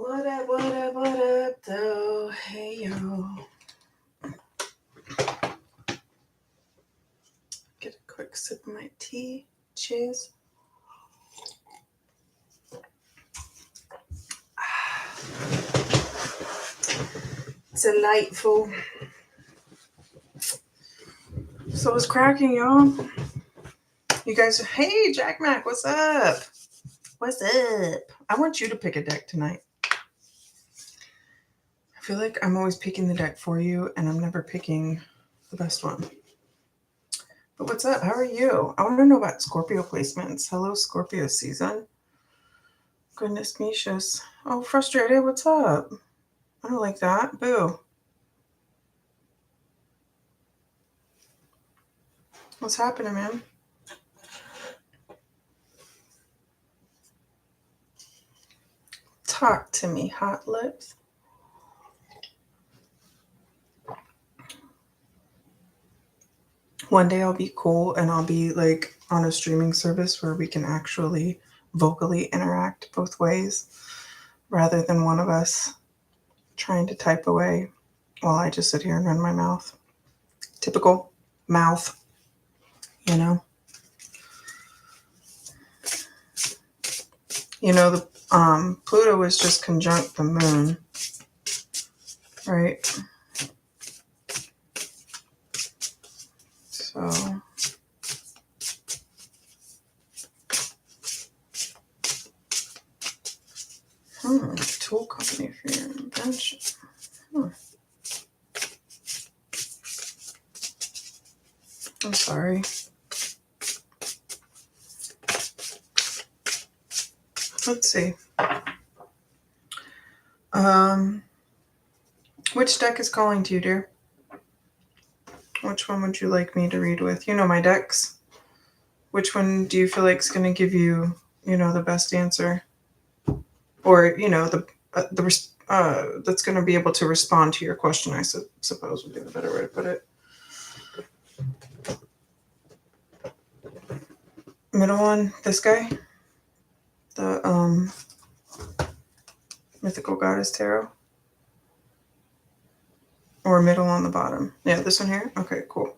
What up, though? Hey, yo. Get a quick sip of my tea. Cheers. Delightful. So what's cracking, y'all? You guys, hey, Jack Mac, what's up? What's up? I want you to pick a deck tonight. I feel like I'm always picking the deck for you, and I'm never picking the best one. But what's up? How are you? I want to know about Scorpio placements. Hello, Scorpio season. Goodness gracious. Oh, frustrated. What's up? I don't like that. Boo. What's happening, man? Talk to me, hot lips. One day I'll be cool and I'll be like on a streaming service where we can actually vocally interact both ways rather than one of us trying to type away while I just sit here and run my mouth. Typical mouth, you know? You know, the Pluto was just conjunct the moon, right? So tool company for your invention. I'm sorry. Let's see. Which deck is calling to you, dear? Which one would you like me to read with? You know my decks. Which one do you feel like is going to give you, the best answer? Or, that's going to be able to respond to your question, I suppose would be the better way to put it. Middle one, this guy? The Mythical Goddess Tarot? Or middle on the bottom? Yeah, this one here? Okay, cool.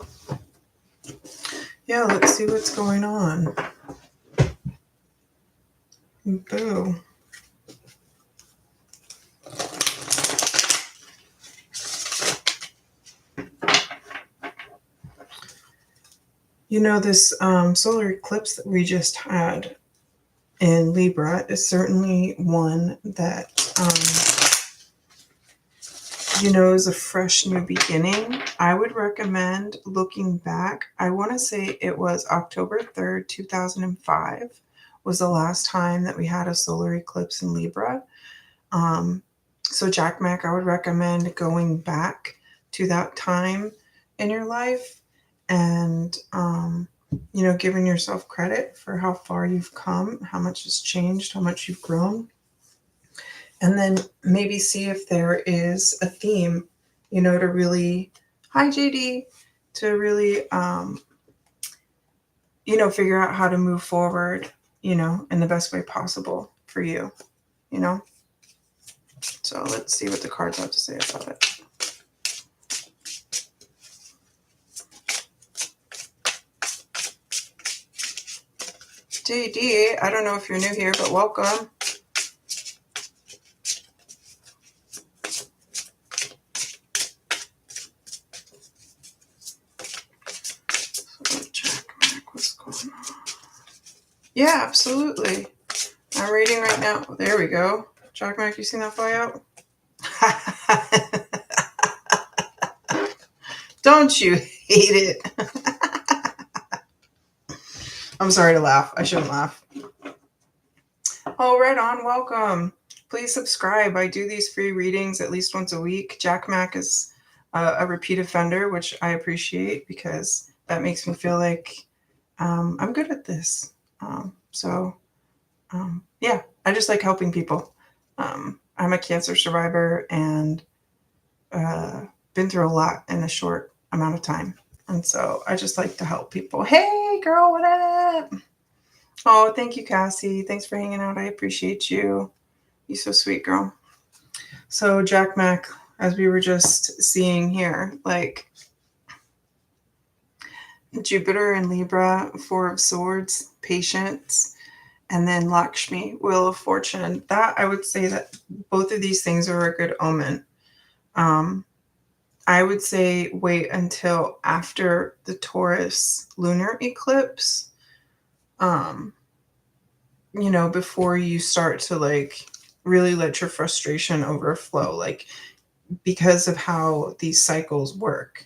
Yeah, let's see what's going on. Boo. This solar eclipse that we just had in Libra is certainly one that, is a fresh new beginning. I would recommend looking back. I want to say it was October 3rd, 2005 was the last time that we had a solar eclipse in Libra. So Jack Mac, I would recommend going back to that time in your life and, giving yourself credit for how far you've come, how much has changed, how much you've grown. And then maybe see if there is a theme, to really, hi JD, to really, figure out how to move forward, in the best way possible for you, So let's see what the cards have to say about it. JD, I don't know if you're new here, but welcome. Yeah, absolutely. I'm reading right now. There we go. Jack Mac, you seen that fly out? Don't you hate it? I'm sorry to laugh. I shouldn't laugh. Oh, right on. Welcome. Please subscribe. I do these free readings at least once a week. Jack Mac is a repeat offender, which I appreciate because that makes me feel like I'm good at this. Yeah, I just like helping people. I'm a cancer survivor and been through a lot in a short amount of time. And so I just like to help people. Hey, girl, what up? Oh, thank you, Cassie. Thanks for hanging out. I appreciate you. You're so sweet, girl. So Jack Mac, as we were just seeing here, like Jupiter and Libra, Four of Swords, patience, and then Lakshmi, Wheel of Fortune. That I would say that both of these things are a good omen. Um, I would say wait until after the Taurus lunar eclipse, um, before you start to like really let your frustration overflow, like because of how these cycles work.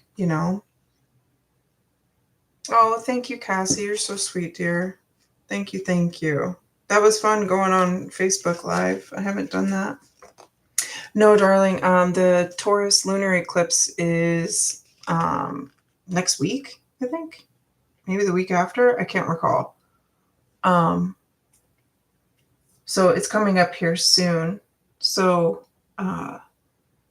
Oh, thank you, Cassie. You're so sweet, dear. Thank you, thank you. That was fun going on Facebook Live. I haven't done that. No, darling. The Taurus lunar eclipse is next week, I think. Maybe the week after. I can't recall. Um, so it's coming up here soon. So uh,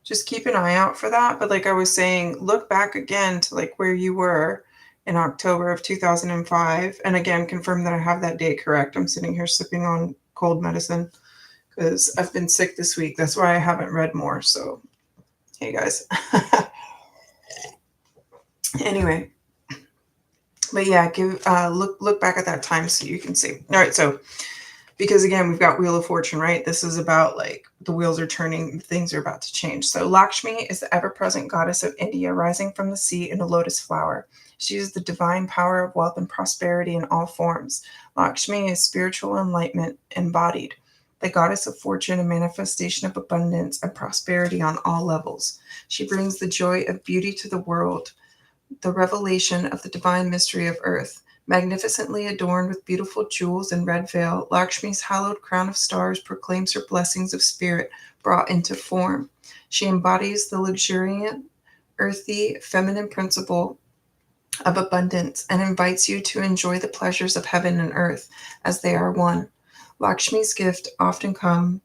just keep an eye out for that. But like I was saying, look back again to like where you were in October of 2005. And again, confirm that I have that date correct. I'm sitting here sipping on cold medicine because I've been sick this week. That's why I haven't read more. So, hey guys. Anyway, but yeah, give look back at that time so you can see. All right, so because again, we've got Wheel of Fortune, right? This is about like the wheels are turning, things are about to change. So Lakshmi is the ever-present goddess of India, rising from the sea in a lotus flower. She is the divine power of wealth and prosperity in all forms. Lakshmi is spiritual enlightenment embodied, the goddess of fortune and manifestation of abundance and prosperity on all levels. She brings the joy of beauty to the world, the revelation of the divine mystery of earth. Magnificently adorned with beautiful jewels and red veil, Lakshmi's hallowed crown of stars proclaims her blessings of spirit brought into form. She embodies the luxuriant, earthy, feminine principle of abundance and invites you to enjoy the pleasures of heaven and earth as they are one. Lakshmi's gift often come,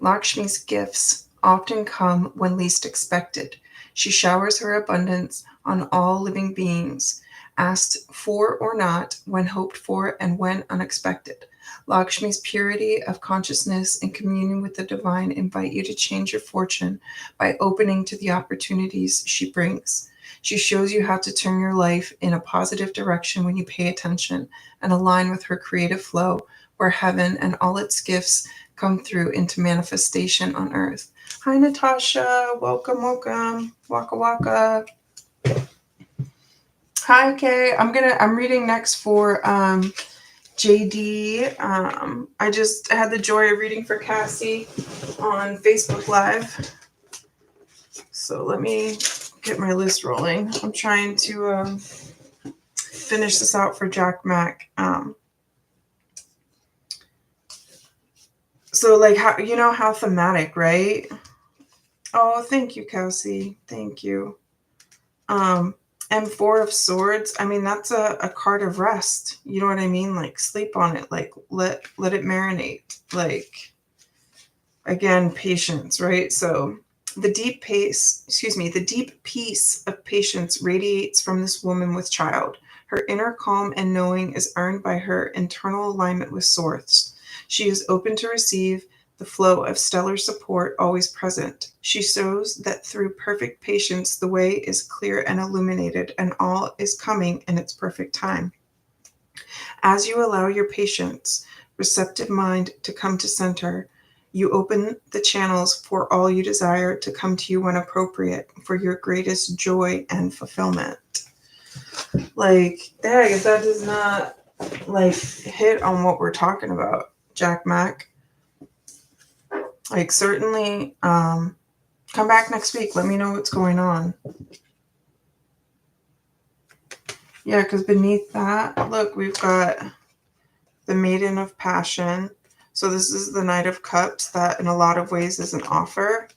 Lakshmi's gifts often come when least expected. She showers her abundance on all living beings, asked for or not, when hoped for and when unexpected. Lakshmi's purity of consciousness and communion with the divine invite you to change your fortune by opening to the opportunities she brings. She shows you how to turn your life in a positive direction when you pay attention and align with her creative flow, where heaven and all its gifts come through into manifestation on earth. Hi, Natasha. Welcome, welcome. Waka waka. Hi, Kay. I'm reading next for JD. I just had the joy of reading for Cassie on Facebook Live. So let me get my list rolling. I'm trying to finish this out for Jack Mac. So like how thematic, right? Oh, thank you, Cassie. Thank you. And Four of Swords, I mean, that's a card of rest. You know what I mean? Like sleep on it, like let it marinate. Like again, patience, right? So the deep peace of patience radiates from this woman with child. Her inner calm and knowing is earned by her internal alignment with source. She is open to receive the flow of stellar support always present. She shows that through perfect patience, the way is clear and illuminated, and all is coming in its perfect time. As you allow your patience, receptive mind to come to center, you open the channels for all you desire to come to you when appropriate for your greatest joy and fulfillment. Like, dang, if that does not like hit on what we're talking about, Jack Mac. Like certainly come back next week. Let me know what's going on. Yeah, because beneath that, look, we've got the Maiden of Passion. So this is the Knight of Cups that in a lot of ways is an offer.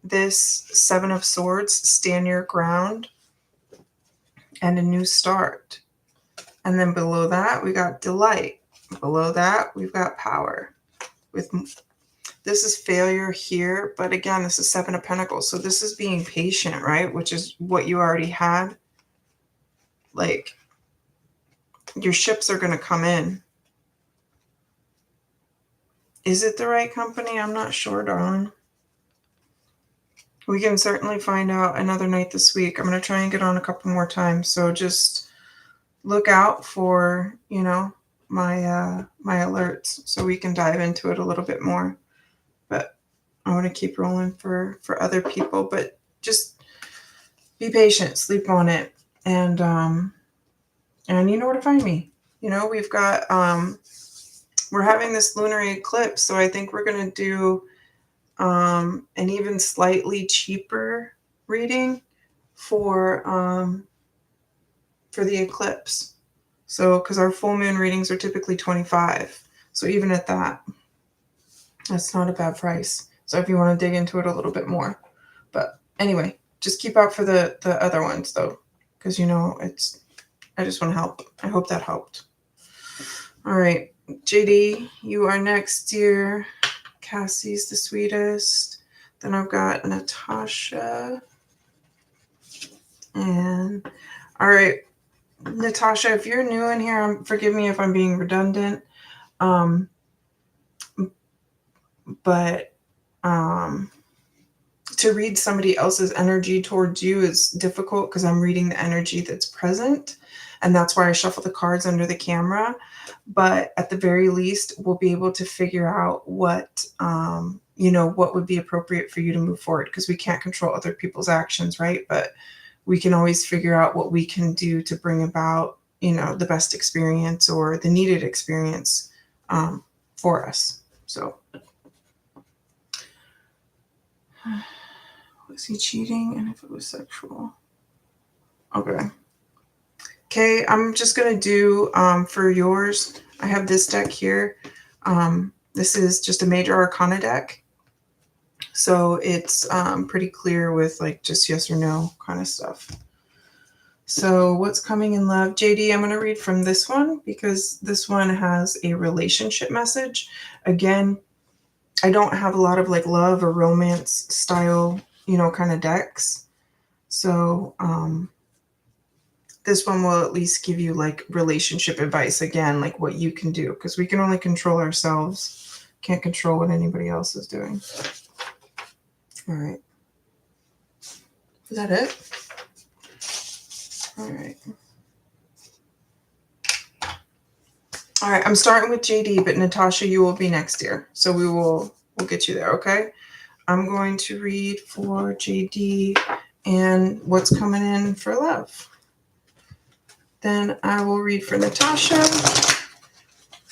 This Seven of Swords, stand your ground and a new start. And then below that, we got delight. Below that, we've got power. This is failure here, but again, this is Seven of Pentacles. So this is being patient, right? Which is what you already had. Like, your ships are going to come in. Is it the right company? I'm not sure, darling. We can certainly find out another night this week. I'm going to try and get on a couple more times. So just look out for, my alerts so we can dive into it a little bit more. But I want to keep rolling for other people, but just be patient, sleep on it, and you know where to find me. We've got we're having this lunar eclipse, so I think we're going to do an even slightly cheaper reading for the eclipse. So, because our full moon readings are typically 25, so even at that, that's not a bad price. So if you want to dig into it a little bit more, but anyway, just keep out for the other ones though, because it's. I just want to help. I hope that helped. All right, JD, you are next, dear. Cassie's the sweetest. Then I've got Natasha. And all right, Natasha, if you're new in here, forgive me if I'm being redundant. But to read somebody else's energy towards you is difficult because I'm reading the energy that's present. And that's why I shuffle the cards under the camera. But at the very least, we'll be able to figure out what would be appropriate for you to move forward, because we can't control other people's actions, right? But we can always figure out what we can do to bring about, the best experience or the needed experience for us. So was he cheating? And if it was sexual? Okay, I'm just going to do for yours. I have this deck here. This is just a major arcana deck. So it's pretty clear with like just yes or no kind of stuff. So what's coming in love? JD, I'm going to read from this one because this one has a relationship message. Again, I don't have a lot of like love or romance style, kind of decks. So this one will at least give you like relationship advice, again, like what you can do, because we can only control ourselves. Can't control what anybody else is doing. All right. Is that it? All right. All right. I'm starting with JD, but Natasha, you will be next year. So we'll get you there. Okay. I'm going to read for JD and what's coming in for love. Then I will read for Natasha,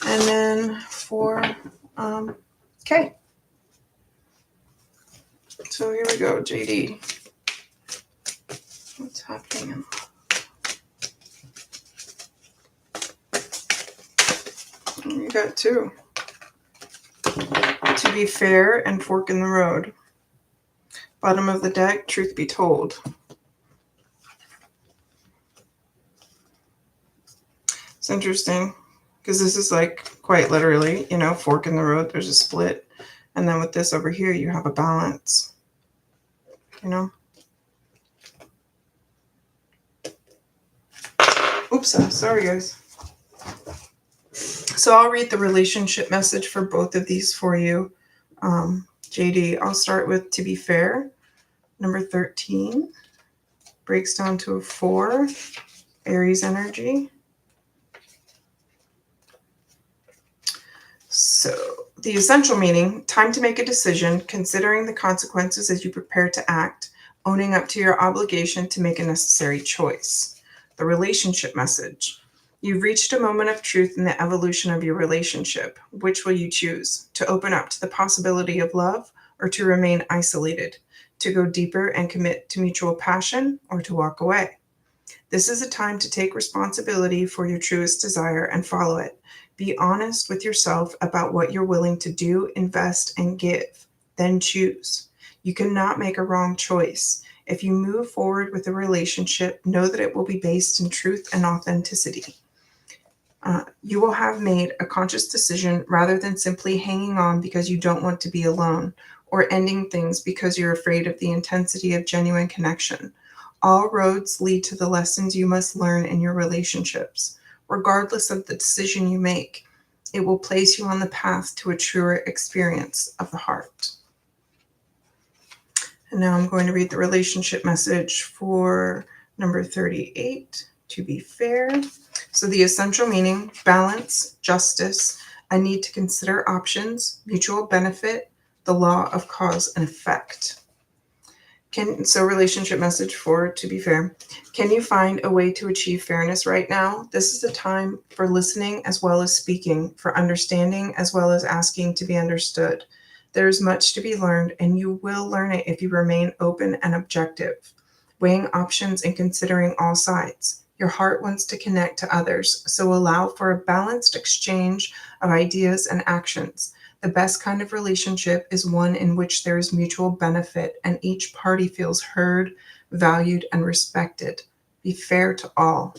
and then for Kay. So here we go, JD. What's happening? You got two. To be fair and fork in the road. Bottom of the deck, truth be told. It's interesting because this is like quite literally, fork in the road. There's a split. And then with this over here, you have a balance. Oops, sorry guys. So I'll read the relationship message for both of these for you. JD, I'll start with to be fair. Number 13 breaks down to a 4, Aries energy. So the essential meaning, time to make a decision, considering the consequences as you prepare to act, owning up to your obligation to make a necessary choice. The relationship message. You've reached a moment of truth in the evolution of your relationship. Which will you choose? To open up to the possibility of love, or to remain isolated? To go deeper and commit to mutual passion, or to walk away? This is a time to take responsibility for your truest desire and follow it. Be honest with yourself about what you're willing to do, invest, and give. Then choose. You cannot make a wrong choice. If you move forward with a relationship, know that it will be based in truth and authenticity. You will have made a conscious decision rather than simply hanging on because you don't want to be alone, or ending things because you're afraid of the intensity of genuine connection. All roads lead to the lessons you must learn in your relationships. Regardless of the decision you make, it will place you on the path to a truer experience of the heart. And now I'm going to read the relationship message for number 38, to be fair. So the essential meaning: balance, justice, I need to consider options, mutual benefit, the law of cause and effect. So relationship message for to be fair. Can you find a way to achieve fairness right now? This is a time for listening as well as speaking, for understanding as well as asking to be understood. There is much to be learned, and you will learn it if you remain open and objective, weighing options and considering all sides. Your heart wants to connect to others, so allow for a balanced exchange of ideas and actions. The best kind of relationship is one in which there is mutual benefit and each party feels heard, valued, and respected. Be fair to all.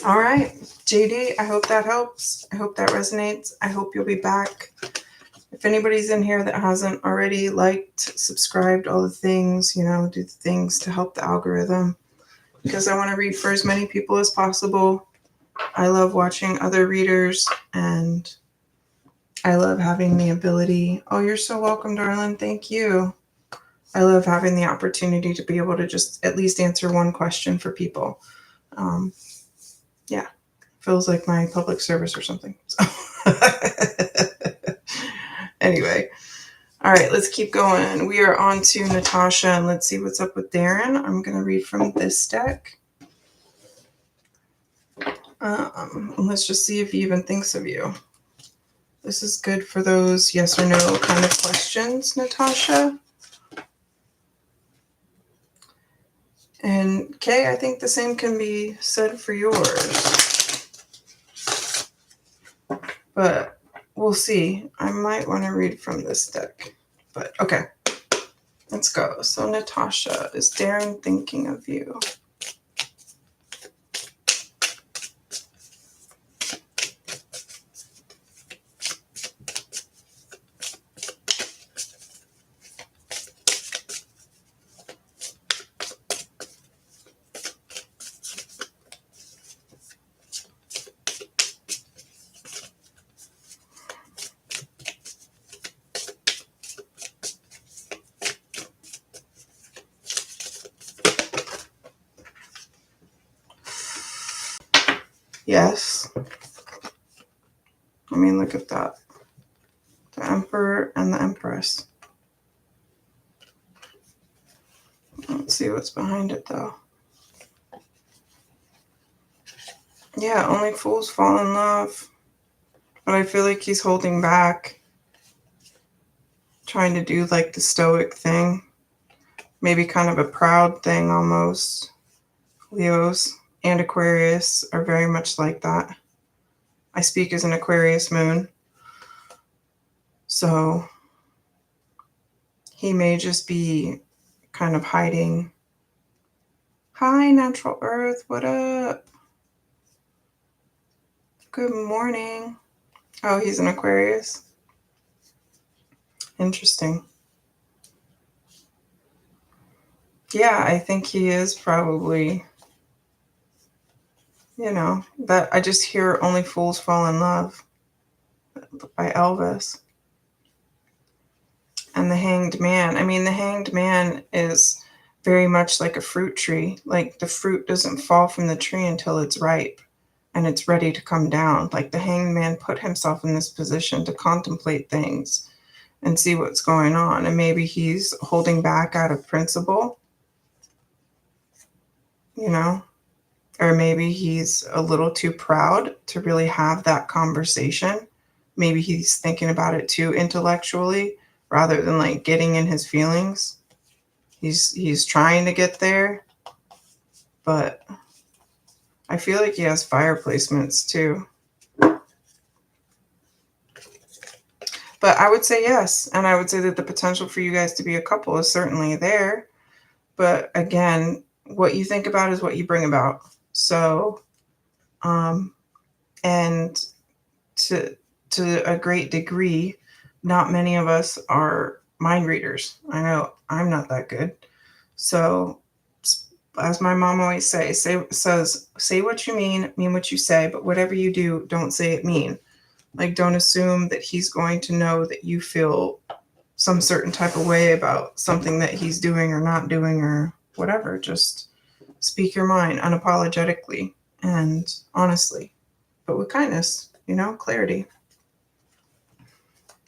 All right, JD, I hope that helps. I hope that resonates. I hope you'll be back. If anybody's in here that hasn't already liked, subscribed, all the things, do the things to help the algorithm, because I want to read for as many people as possible. I love watching other readers, and I love having the ability. Oh, you're so welcome, darling. Thank you. I love having the opportunity to be able to just at least answer one question for people. Yeah, feels like my public service or something. So. Anyway, all right, let's keep going. We are on to Natasha, and let's see what's up with Darren. I'm going to read from this deck. Let's just see if he even thinks of you. This is good for those yes or no kind of questions, Natasha. And Kay, I think the same can be said for yours. But we'll see. I might want to read from this deck. But okay, let's go. So Natasha, is Darren thinking of you? Yes. I mean, look at that. The Emperor and the Empress. Let's see what's behind it, though. Yeah, only fools fall in love. But I feel like he's holding back. Trying to do like the stoic thing. Maybe kind of a proud thing almost. Leos and Aquarius are very much like that. I speak as an Aquarius moon. So he may just be kind of hiding. Hi, Natural Earth. What up? Good morning. Oh, he's an Aquarius. Interesting. Yeah, I think he is probably, that I just hear Only Fools Fall in Love by Elvis. And the Hanged Man. I mean, the Hanged Man is very much like a fruit tree. Like the fruit doesn't fall from the tree until it's ripe and it's ready to come down. Like the Hanged Man put himself in this position to contemplate things and see what's going on. And maybe he's holding back out of principle, or maybe he's a little too proud to really have that conversation. Maybe he's thinking about it too intellectually rather than like getting in his feelings. He's trying to get there, but I feel like he has fire placements too. But I would say yes. And I would say that the potential for you guys to be a couple is certainly there. But again, what you think about is what you bring about. So, and to a great degree, not many of us are mind readers. I know I'm not that good. So, as my mom always says, say what you mean what you say, but whatever you do, don't say it mean. Like, don't assume that he's going to know that you feel some certain type of way about something that he's doing or not doing or whatever. Just speak your mind unapologetically and honestly, but with kindness, clarity.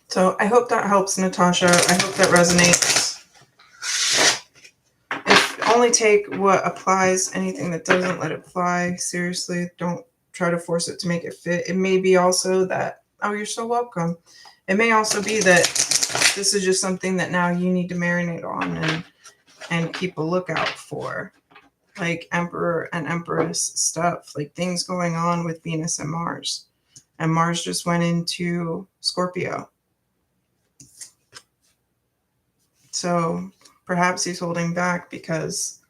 So I hope that helps, Natasha. I hope that resonates. If only take what applies, anything that doesn't, let it fly. Seriously, don't try to force it to make it fit. It may be also that, oh, you're so welcome. It may also be that this is just something that now you need to marinate on and keep a lookout for. Like Emperor and Empress stuff, like things going on with Venus and Mars. And Mars just went into Scorpio. So perhaps he's holding back because,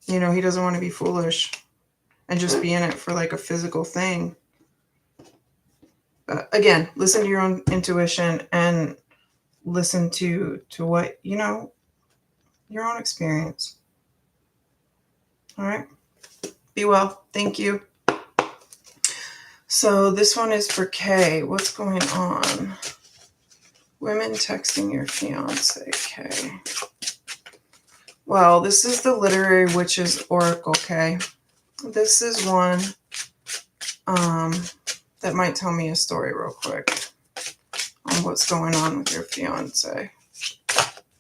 he doesn't want to be foolish and just be in it for like a physical thing. But again, listen to your own intuition and listen to what, your own experience. All right. Be well. Thank you. So this one is for Kay. What's going on? Women texting your fiance, Kay. Well, this is the Literary Witches Oracle, Kay. This is one that might tell me a story real quick on what's going on with your fiance.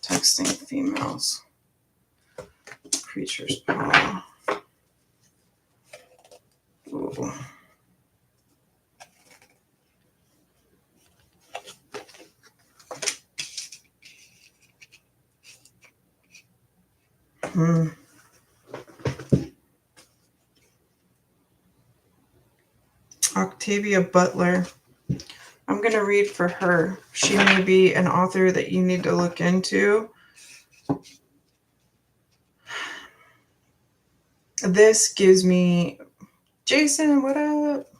Texting females. Creature's paw. Ooh. Octavia Butler. I'm going to read for her. She may be an author that you need to look into. This gives me, Jason, what up?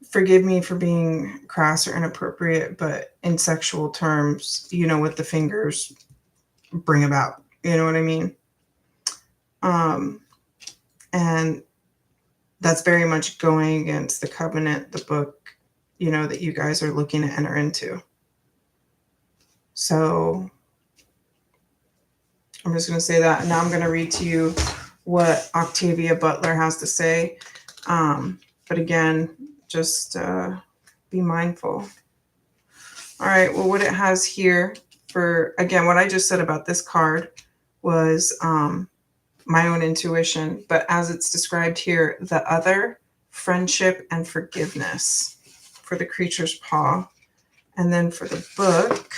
Forgive me for being crass or inappropriate, but in sexual terms, what the fingers bring about. You know what I mean? And that's very much going against the covenant, the book, that you guys are looking to enter into. So I'm just going to say that. And now I'm going to read to you what Octavia Butler has to say. But again, just be mindful. All right. Well, what it has here for, again, what I just said about this card was my own intuition. But as it's described here, the other, friendship, and forgiveness for the creature's paw. And then for the book,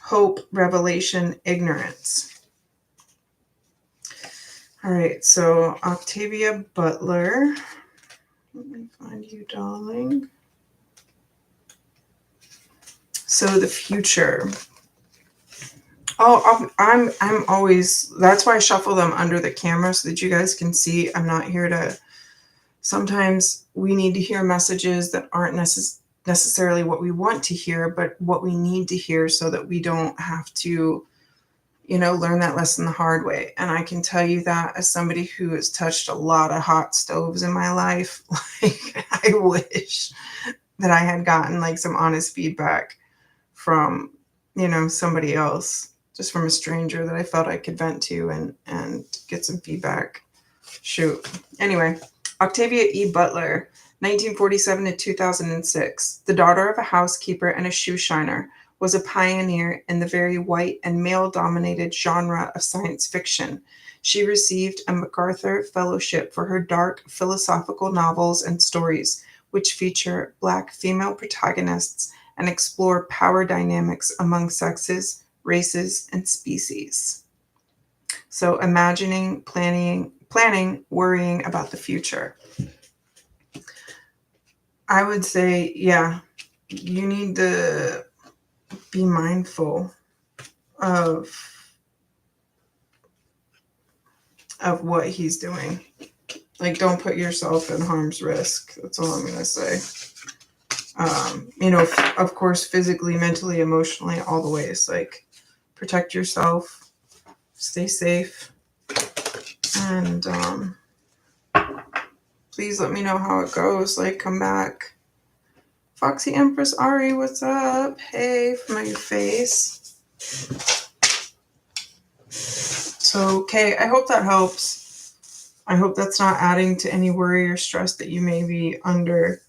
hope, revelation, ignorance. All right, so Octavia Butler. Let me find you, darling. So the future. Oh, I'm always, that's why I shuffle them under the camera so that you guys can see. I'm not here to, sometimes we need to hear messages that aren't necessarily what we want to hear, but what we need to hear so that we don't have to, learn that lesson the hard way. And I can tell you that as somebody who has touched a lot of hot stoves in my life, like I wish that I had gotten like some honest feedback from, somebody else, just from a stranger that I felt I could vent to and get some feedback. Shoot. Anyway, Octavia E. Butler, 1947 to 2006, the daughter of a housekeeper and a shoe shiner, was a pioneer in the very white and male-dominated genre of science fiction. She received a MacArthur Fellowship for her dark philosophical novels and stories, which feature Black female protagonists and explore power dynamics among sexes, races, and species. So imagining, planning, worrying about the future. I would say, yeah, you need to be mindful of what he's doing. Like, don't put yourself in harm's risk. That's all I'm going to say. Of course, physically, mentally, emotionally, all the ways. Like, protect yourself, stay safe, and Please let me know how it goes. Like, come back. Foxy Empress Ari, what's up? Hey, from my face. So, okay, I hope that helps. I hope that's not adding to any worry or stress that you may be under.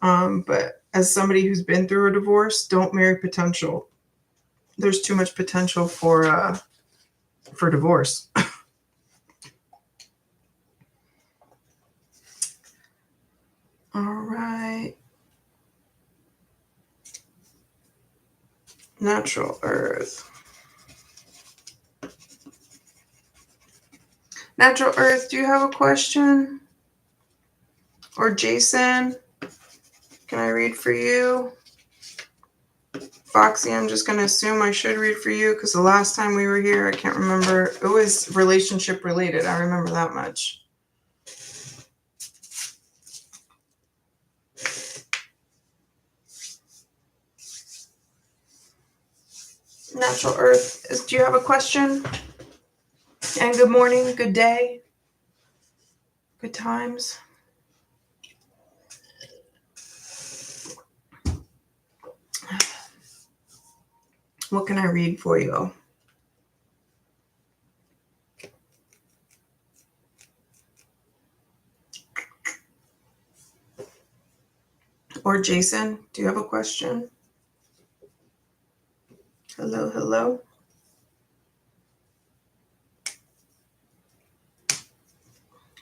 But as somebody who's been through a divorce, don't marry potential. There's too much potential for divorce. All right. Natural Earth. Natural Earth, do you have a question? Or Jason, can I read for you? Foxy, I'm just going to assume I should read for you because the last time we were here, I can't remember. It was relationship related. I remember that much. Natural Earth, do you have a question? And good morning, good day, good times. What can I read for you? Or Jason, do you have a question? Hello, hello.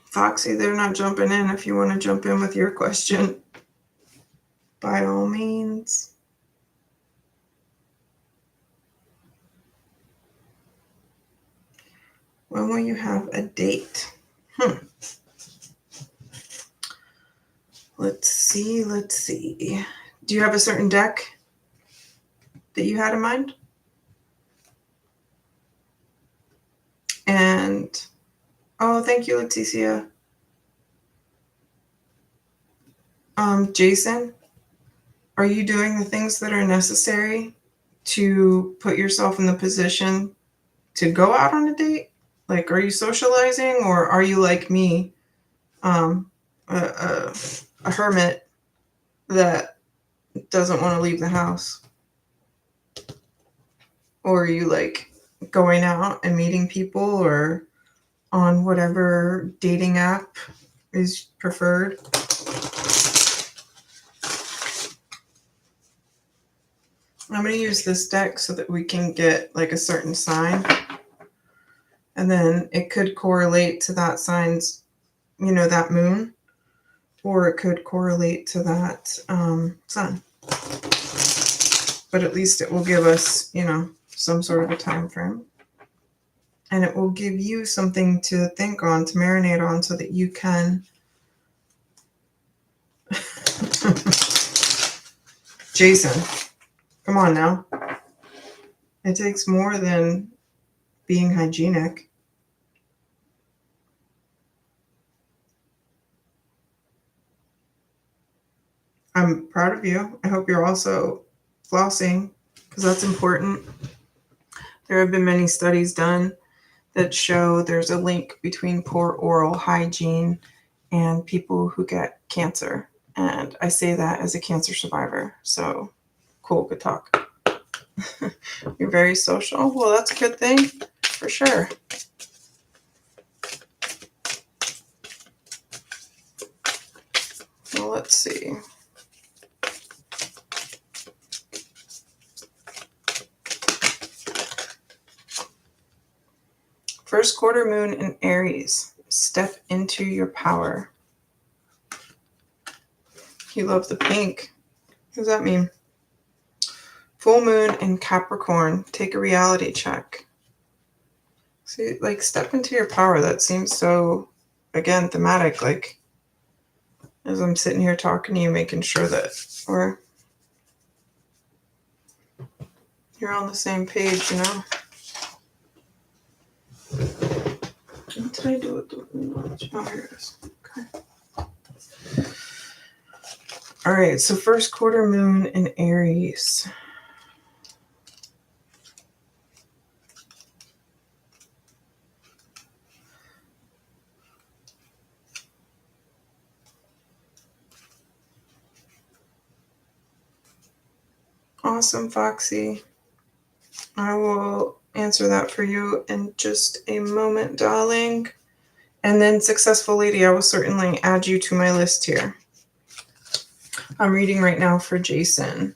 Foxy, they're not jumping in. If you want to jump in with your question, by all means. When will you have a date? Let's see. Do you have a certain deck that you had in mind? And, oh, thank you, Leticia. Jason, are you doing the things that are necessary to put yourself in the position to go out on a date? Like, are you socializing, or are you like me, a hermit that doesn't want to leave the house? Or are you like going out and meeting people, or on whatever dating app is preferred? I'm going to use this deck so that we can get like a certain sign. And then it could correlate to that sign's, that moon. Or it could correlate to that sun. But at least it will give us, some sort of a time frame. And it will give you something to think on, to marinate on, so that you can... Jason, come on now. It takes more than being hygienic. I'm proud of you. I hope you're also flossing, because that's important. There have been many studies done that show there's a link between poor oral hygiene and people who get cancer. And I say that as a cancer survivor. So cool, good talk. You're very social. Well, that's a good thing, for sure. Well, let's see. First quarter moon in Aries. Step into your power. You love the pink. What does that mean? Full moon in Capricorn. Take a reality check. See, like, step into your power. That seems so, again, thematic. Like, as I'm sitting here talking to you, making sure that you're on the same page, What did I do with the watch? Oh, here it is. Okay. All right, so first quarter moon in Aries. Awesome, Foxy. I will answer that for you in just a moment, darling. And then Successful Lady, I will certainly add you to my list here. I'm reading right now for Jason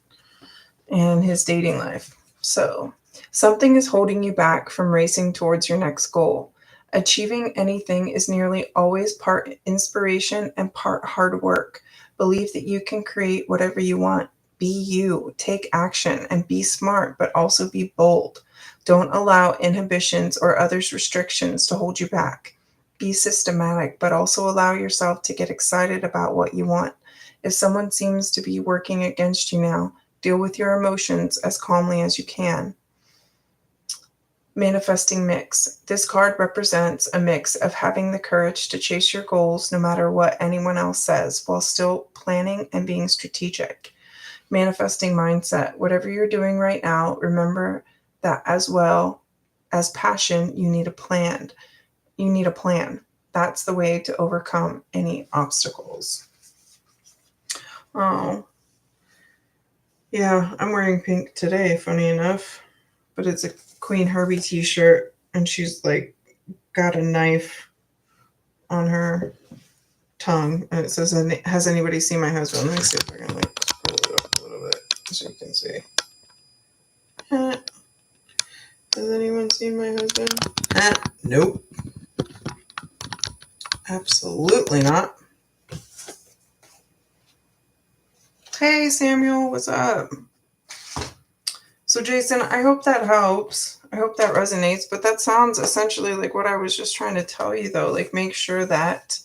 and his dating life. So, something is holding you back from racing towards your next goal. Achieving anything is nearly always part inspiration and part hard work. Believe that you can create whatever you want. Be you, take action, and be smart, but also be bold. Don't allow inhibitions or others' restrictions to hold you back. Be systematic, but also allow yourself to get excited about what you want. If someone seems to be working against you now, deal with your emotions as calmly as you can. Manifesting mix. This card represents a mix of having the courage to chase your goals no matter what anyone else says, while still planning and being strategic. Manifesting mindset. Whatever you're doing right now, remember that as well as passion, you need a plan. You need a plan. That's the way to overcome any obstacles. Oh, yeah, I'm wearing pink today, funny enough. But it's a Queen Herbie t-shirt, and she's like got a knife on her tongue, and it says, "Has anybody seen my husband?" Let me see if I can like scroll it up a little bit so you can see. Has anyone seen my husband? Nope, absolutely not. Hey Samuel, what's up? So Jason, I hope that helps. I hope that resonates. But that sounds essentially like what I was just trying to tell you, though. Like, make sure that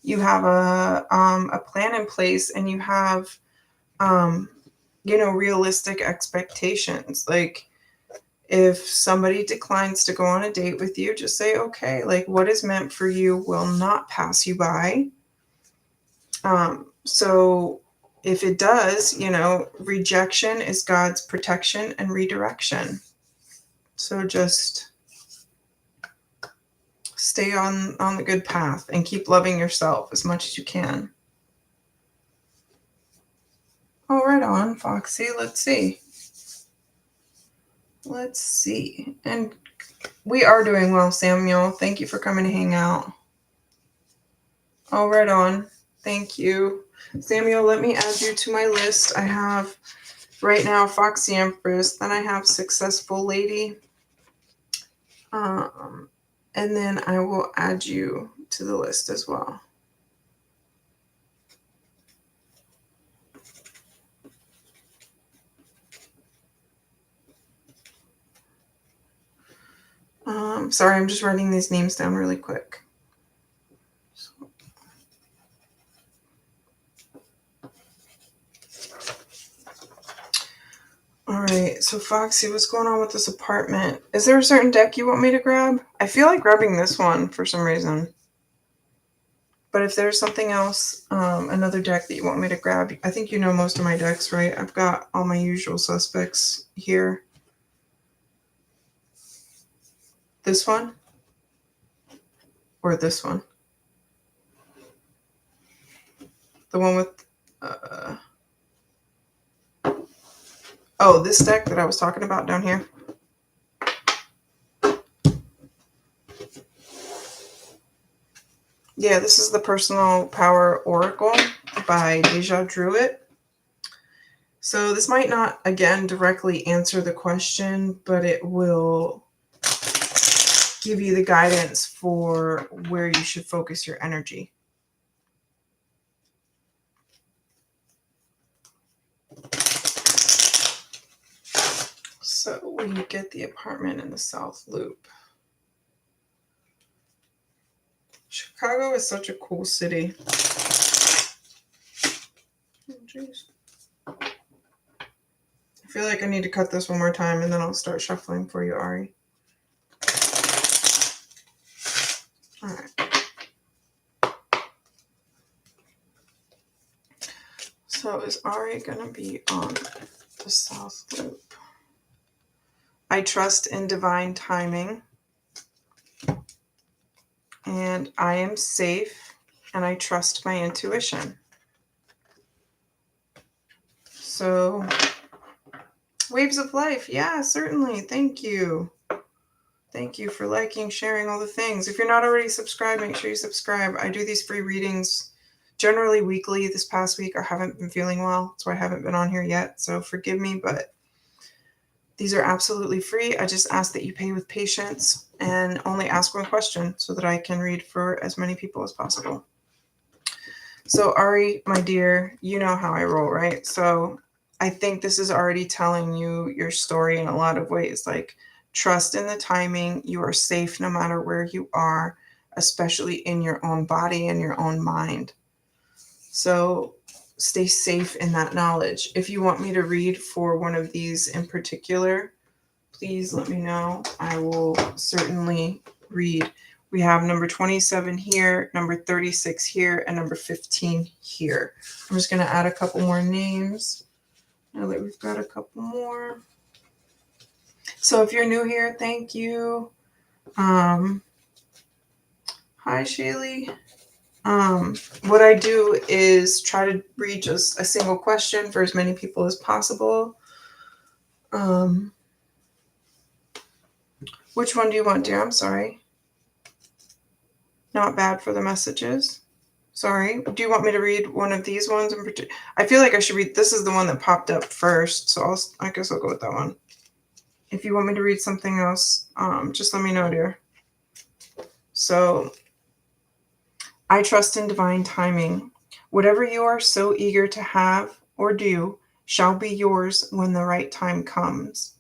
you have a plan in place, and you have um, realistic expectations. Like, if somebody declines to go on a date with you, just say, okay, like, what is meant for you will not pass you by. So if it does, rejection is God's protection and redirection. So just stay on the good path and keep loving yourself as much as you can. Oh, right on, Foxy. Let's see. Let's see. And we are doing well, Samuel. Thank you for coming to hang out. Oh, right on. Thank you. Samuel, let me add you to my list. I have right now Foxy Empress. Then I have Successful Lady. And then I will add you to the list as well. Sorry, I'm just writing these names down really quick. All right, so Foxy, what's going on with this apartment? Is there a certain deck you want me to grab? I feel like grabbing this one for some reason. But if there's something else, another deck that you want me to grab, I think you know most of my decks, right? I've got all my usual suspects here. This one? Or this one? The one with... Oh, this deck that I was talking about down here? Yeah, this is the Personal Power Oracle by Deja Druid. So this might not, again, directly answer the question, but it will give you the guidance for where you should focus your energy. So when you get the apartment in the South Loop. Chicago is such a cool city. Oh, geez. I feel like I need to cut this one more time, and then I'll start shuffling for you, Ari. All right. So is Ari going to be on the South Loop? I trust in divine timing. And I am safe, and I trust my intuition. So Waves of Life. Yeah, certainly. Thank you. Thank you for liking, sharing all the things. If you're not already subscribed, make sure you subscribe. I do these free readings generally weekly. This past week, I haven't been feeling well, so I haven't been on here yet. So forgive me, but these are absolutely free. I just ask that you pay with patience and only ask one question so that I can read for as many people as possible. So, Ari, my dear, you know how I roll, right? So, I think this is already telling you your story in a lot of ways. Like, trust in the timing. You are safe no matter where you are, especially in your own body and your own mind. So, stay safe in that knowledge. If you want me to read for one of these in particular, please let me know. I will certainly read. We have number 27 here, number 36 here, and number 15 here. I'm just going to add a couple more names now that we've got a couple more. So if you're new here, thank you. Hi, Shaylee. What I do is try to read just a single question for as many people as possible. Which one do you want, dear? I'm sorry. Not bad for the messages. Sorry. Do you want me to read one of these ones in particular? I feel like I should read. This is the one that popped up first, so I guess I'll go with that one. If you want me to read something else, just let me know, dear. So, I trust in divine timing. Whatever you are so eager to have or do shall be yours when the right time comes.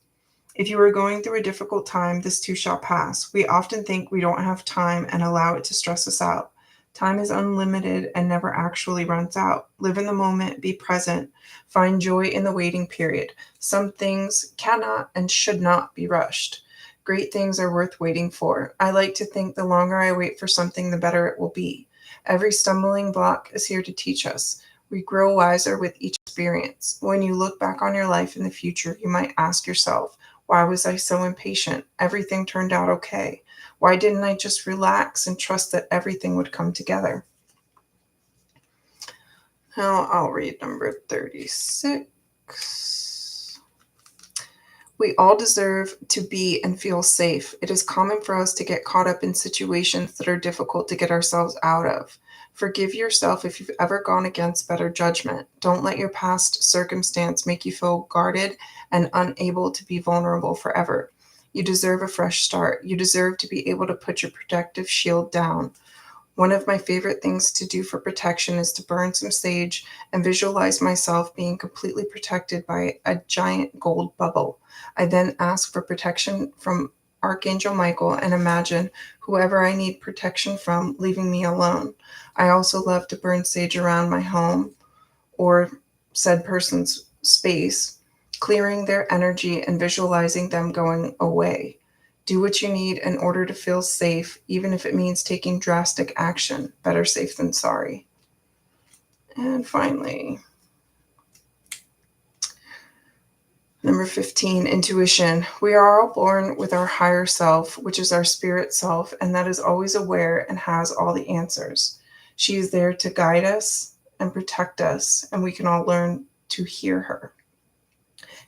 If you are going through a difficult time, this too shall pass. We often think we don't have time and allow it to stress us out. Time is unlimited and never actually runs out. Live in the moment, be present, find joy in the waiting period. Some things cannot and should not be rushed. Great things are worth waiting for. I like to think the longer I wait for something, the better it will be. Every stumbling block is here to teach us. We grow wiser with each experience. When you look back on your life in the future, you might ask yourself, why was I so impatient? Everything turned out okay. Why didn't I just relax and trust that everything would come together? Now I'll read number 36. We all deserve to be and feel safe. It is common for us to get caught up in situations that are difficult to get ourselves out of. Forgive yourself if you've ever gone against better judgment. Don't let your past circumstance make you feel guarded and unable to be vulnerable forever. You deserve a fresh start. You deserve to be able to put your protective shield down. One of my favorite things to do for protection is to burn some sage and visualize myself being completely protected by a giant gold bubble. I then ask for protection from Archangel Michael and imagine whoever I need protection from leaving me alone. I also love to burn sage around my home or said person's space, clearing their energy and visualizing them going away. Do what you need in order to feel safe, even if it means taking drastic action. Better safe than sorry. And finally, number 15, intuition. We are all born with our higher self, which is our spirit self, and that is always aware and has all the answers. She is there to guide us and protect us, and we can all learn to hear her.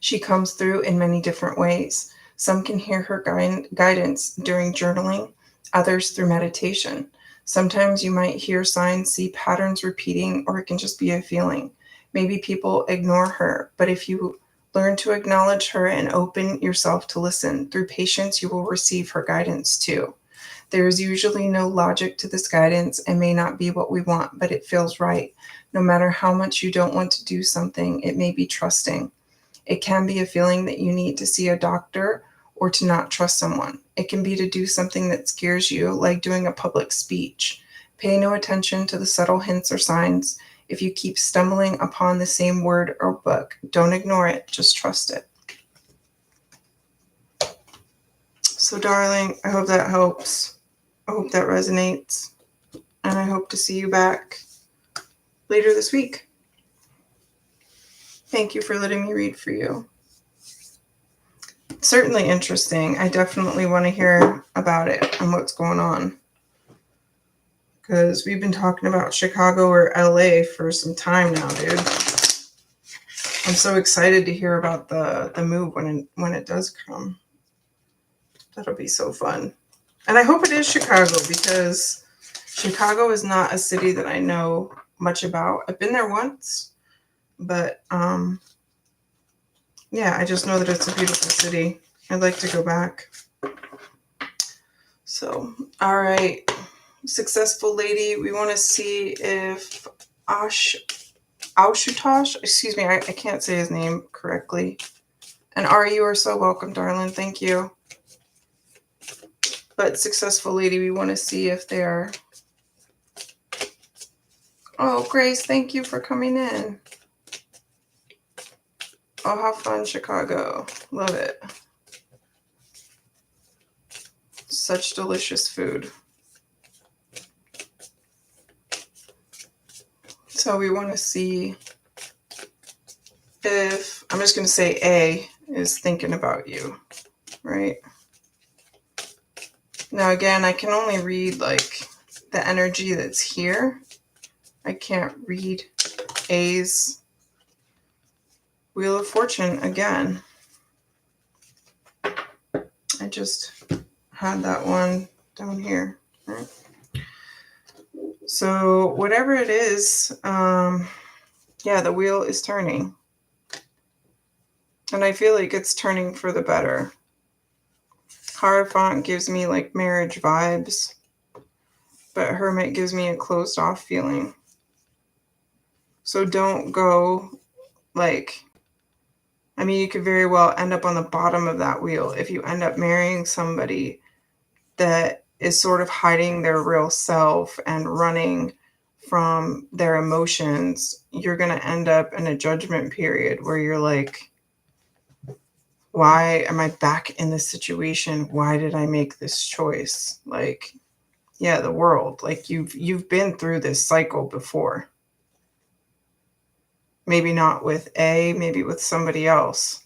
She comes through in many different ways. Some can hear her guidance during journaling, others through meditation. Sometimes you might hear signs, see patterns repeating, or it can just be a feeling. Maybe people ignore her, but if you learn to acknowledge her and open yourself to listen, through patience, you will receive her guidance too. There is usually no logic to this guidance and may not be what we want, but it feels right. No matter how much you don't want to do something, it may be trusting. It can be a feeling that you need to see a doctor or to not trust someone. It can be to do something that scares you, like doing a public speech. Pay no attention to the subtle hints or signs. If you keep stumbling upon the same word or book, don't ignore it, just trust it. So, darling, I hope that helps. I hope that resonates. And I hope to see you back later this week. Thank you for letting me read for you. Certainly interesting. I definitely want to hear about it and what's going on. Because we've been talking about Chicago or LA for some time now, dude. I'm so excited to hear about the move when it does come. That'll be so fun. And I hope it is Chicago, because Chicago is not a city that I know much about. I've been there once, but yeah, I just know that it's a beautiful city. I'd like to go back. So, all right, successful lady, we want to see if Ashutosh, excuse me, I can't say his name correctly. And Ari, you are so welcome, darling. Thank you. But successful lady, we want to see if they're... Oh, Grace, thank you for coming in. Oh, how fun, Chicago. Love it. Such delicious food. So we want to see if, I'm just going to say A is thinking about you, right? Now, again, I can only read like the energy that's here. I can't read A's Wheel of Fortune again. I just had that one down here, right? So whatever it is, yeah, the wheel is turning. And I feel like it's turning for the better. Hierophant gives me like marriage vibes, but Hermit gives me a closed off feeling. So don't go like, I mean, you could very well end up on the bottom of that wheel if you end up marrying somebody that is sort of hiding their real self and running from their emotions. You're going to end up in a judgment period where you're like, why am I back in this situation? Why did I make this choice? Like, yeah, the world, like you've been through this cycle before. Maybe not with A, maybe with somebody else.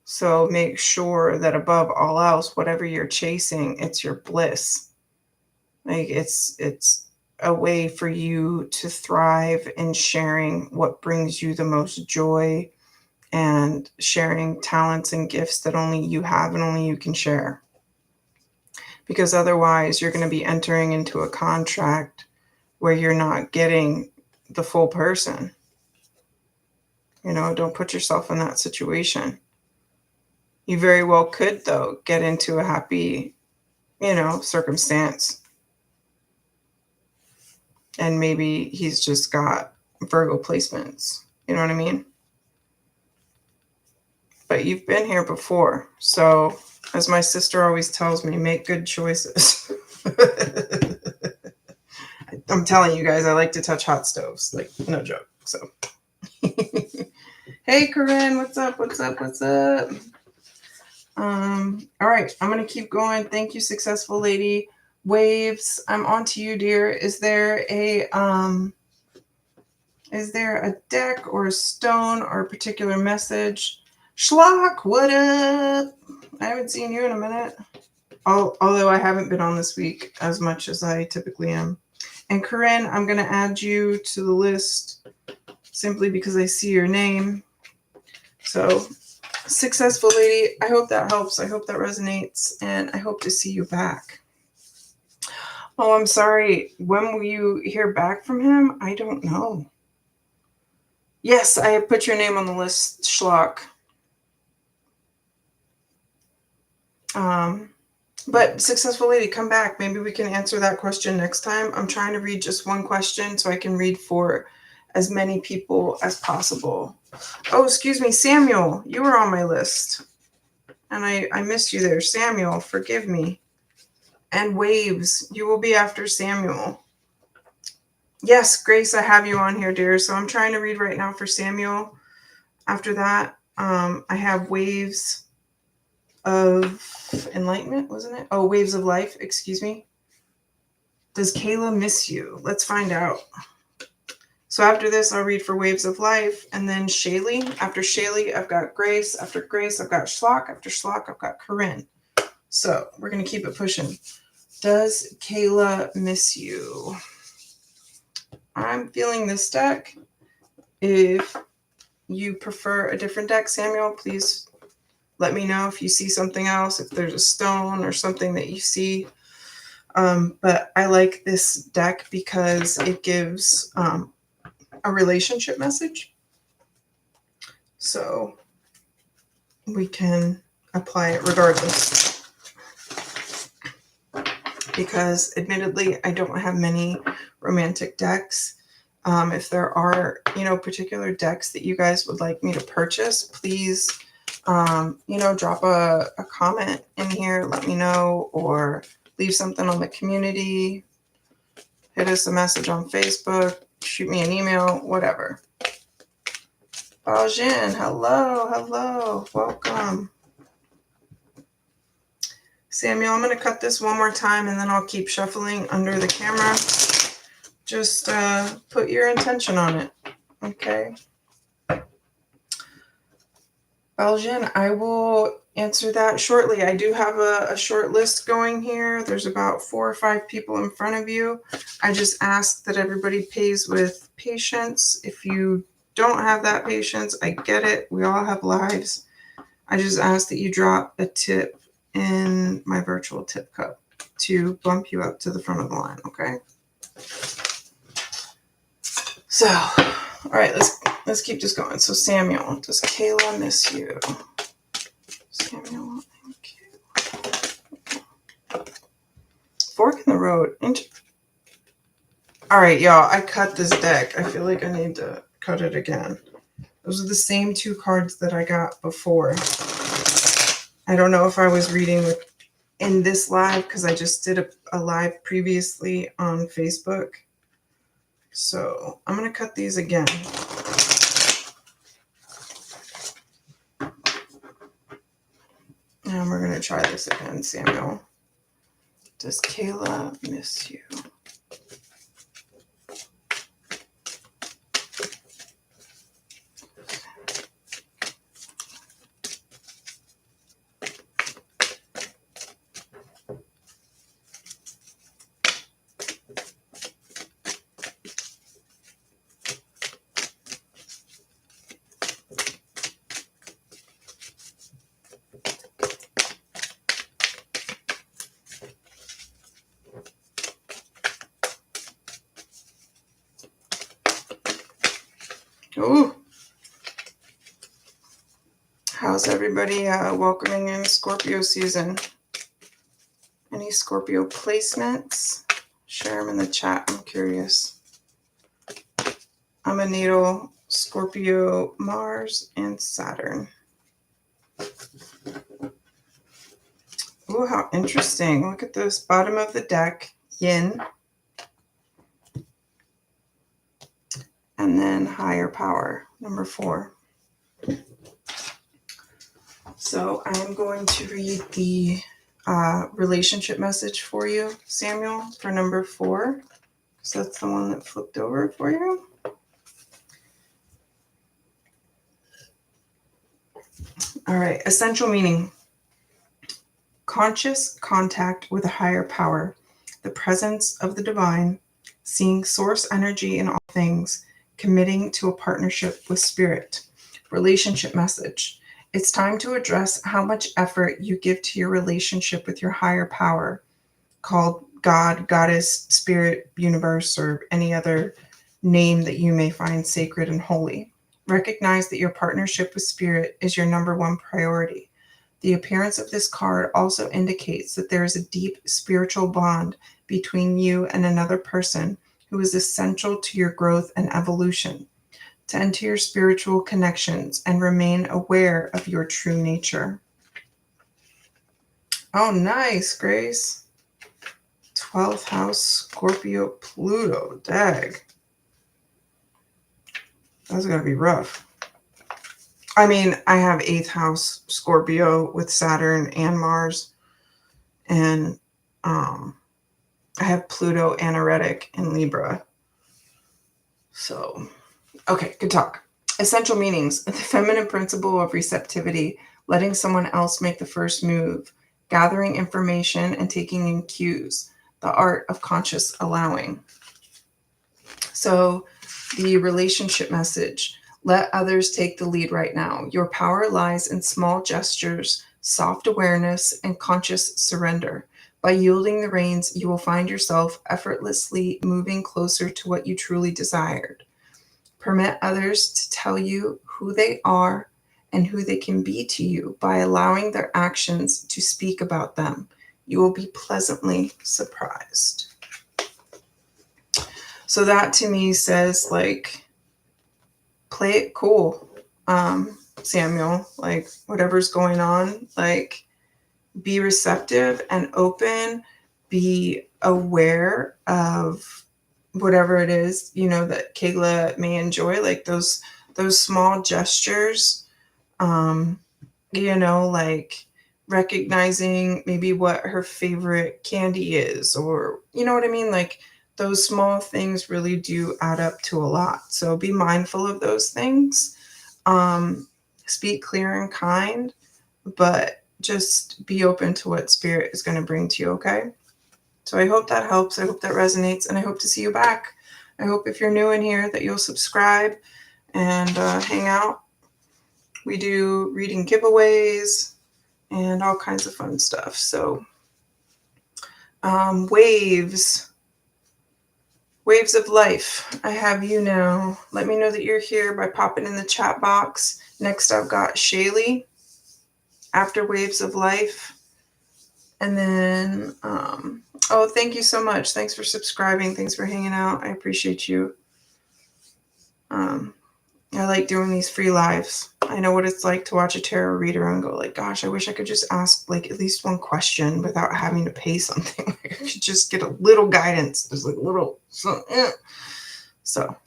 So make sure that above all else, whatever you're chasing, it's your bliss. Like it's a way for you to thrive in sharing what brings you the most joy and sharing talents and gifts that only you have and only you can share. Because otherwise you're going to be entering into a contract where you're not getting the full person. You know, don't put yourself in that situation. You very well could, though, get into a happy, circumstance. And maybe he's just got Virgo placements. You know what I mean? But you've been here before. So, as my sister always tells me, make good choices. I'm telling you guys, I like to touch hot stoves. Like, no joke. So, hey, Corinne, what's up? What's up? What's up? All right, I'm going to keep going. Thank you, successful lady. Waves, I'm on to you, dear. Is there a deck or a stone or a particular message? Schlock, what up? I haven't seen you in a minute. Although I haven't been on this week as much as I typically am. And Corinne, I'm going to add you to the list simply because I see your name. So, successful lady, I hope that helps. I hope that resonates. And I hope to see you back. Oh, I'm sorry. When will you hear back from him? I don't know. Yes, I have put your name on the list, Schlock. But successful lady, come back. Maybe we can answer that question next time. I'm trying to read just one question so I can read for as many people as possible. Oh, excuse me, Samuel, you were on my list. And I missed you there. Samuel, forgive me. And Waves, you will be after Samuel. Yes, Grace, I have you on here, dear. So I'm trying to read right now for Samuel. After that, I have Waves of Enlightenment, wasn't it? Oh, Waves of Life, excuse me. Does Kayla miss you? Let's find out. So after this, I'll read for Waves of Life, and then Shaylee. After Shaylee, I've got Grace. After Grace, I've got Schlock. After Schlock, I've got Corinne. So we're going to keep it pushing. Does Kayla miss you? I'm feeling this deck. If you prefer a different deck, Samuel, please let me know if you see something else, if there's a stone or something that you see. But I like this deck because it gives a relationship message. So we can apply it regardless. Because admittedly, I don't have many romantic decks. If there are, particular decks that you guys would like me to purchase, please, drop a comment in here, let me know, or leave something on the community, hit us a message on Facebook, shoot me an email, whatever. Baojin, hello, welcome. Samuel, I'm going to cut this one more time and then I'll keep shuffling under the camera. Just put your intention on it, okay? Baojin, I will answer that shortly. I do have a short list going here. There's about 4 or 5 people in front of you. I just ask that everybody pays with patience. If you don't have that patience, I get it. We all have lives. I just ask that you drop a tip in my virtual tip cup to bump you up to the front of the line, okay? So, all right, let's keep this going. So, Samuel, does Kayla miss you? Samuel and Kayla. Fork in the road. All right, y'all, I cut this deck. I feel like I need to cut it again. Those are the same 2 cards that I got before. I don't know if I was reading in this live because I just did a live previously on Facebook. So I'm going to cut these again. And we're going to try this again, Samuel. Does Kayla miss you? Ooh. How's everybody welcoming in Scorpio season? Any Scorpio placements? Share them in the chat. I'm curious. I'm a natal Scorpio, Mars, and Saturn. Ooh, how interesting. Look at this. Bottom of the deck, yin. And then higher power, number 4. So I am going to read the relationship message for you, Samuel, for number 4. So that's the one that flipped over for you. All right, essential meaning. Conscious contact with a higher power, the presence of the divine, seeing source energy in all things, committing to a partnership with spirit. Relationship message. It's time to address how much effort you give to your relationship with your higher power, called God, Goddess, Spirit, Universe, or any other name that you may find sacred and holy. Recognize that your partnership with Spirit is your number 1 priority. The appearance of this card also indicates that there is a deep spiritual bond between you and another person who is essential to your growth and evolution. Tend to your spiritual connections and remain aware of your true nature. Oh, nice, Grace. 12th house, Scorpio, Pluto. Dag. That's going to be rough. I mean, I have 8th house, Scorpio, with Saturn and Mars. And I have Pluto anaretic in Libra. So, okay, good talk. Essential meanings. The feminine principle of receptivity, letting someone else make the first move, gathering information and taking in cues, the art of conscious allowing. So the relationship message, Let others take the lead right now. Your power lies in small gestures, soft awareness, and conscious surrender. By yielding the reins, you will find yourself effortlessly moving closer to what you truly desired. Permit others to tell you who they are and who they can be to you by allowing their actions to speak about them. You will be pleasantly surprised. So that to me says, like, play it cool, Samuel. Like, whatever's going on, like, be receptive and open, be aware of whatever it is, that Kayla may enjoy, like those small gestures, like recognizing maybe what her favorite candy is, or you know what I mean? Like, those small things really do add up to a lot. So be mindful of those things. Um, Speak clear and kind, but just be open to what spirit is going to bring to you, okay? So I hope that helps. I hope that resonates, and I hope to see you back. I hope if you're new in here that you'll subscribe and hang out. We do reading giveaways and all kinds of fun stuff. So waves of life. I have you now. Let me know that you're here by popping in the chat box. Next, I've got Shaylee after waves of life. And then, oh, thank you so much. Thanks for subscribing. Thanks for hanging out. I appreciate you. I like doing these free lives. I know what it's like to watch a tarot reader and go like, gosh, I wish I could just ask like at least one question without having to pay something. Like, I could just get a little guidance. There's like little, so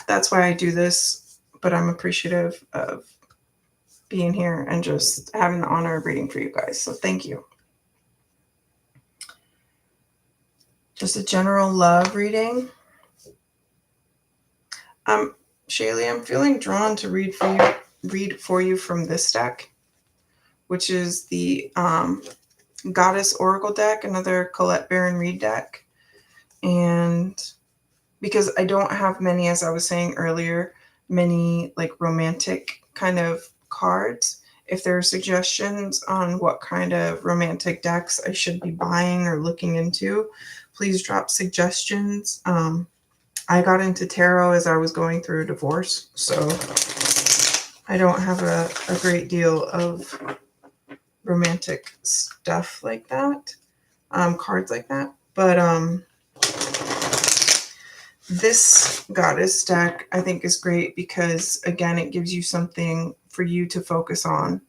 that's why I do this. But I'm appreciative of being here and just having the honor of reading for you guys. So thank you. Just a general love reading. Shaylee, I'm feeling drawn to read for you from this deck, which is the Goddess Oracle deck, another Colette Baron Reed deck. And because I don't have many, as I was saying earlier, many like romantic kind of cards, if there are suggestions on what kind of romantic decks I should be buying or looking into, please drop suggestions. I got into tarot as I was going through a divorce, so I don't have a great deal of romantic stuff like that, cards like that. But this Goddess deck I think is great because, again, it gives you something for you to focus on,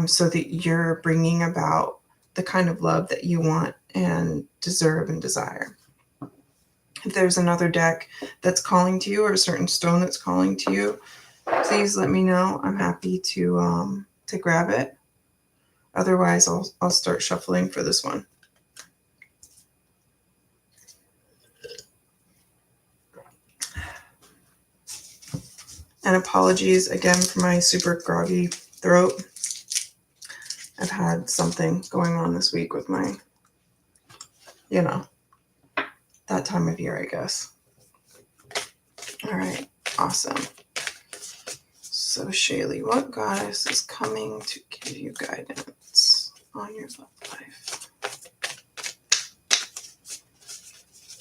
so that you're bringing about the kind of love that you want and deserve and desire. If there's another deck that's calling to you or a certain stone that's calling to you, please let me know. I'm happy to grab it. Otherwise, I'll start shuffling for this one. And apologies again for my super groggy throat. I've had something going on this week with my, that time of year, I guess. All right, awesome. So Shaylee, what goddess is coming to give you guidance on your love life?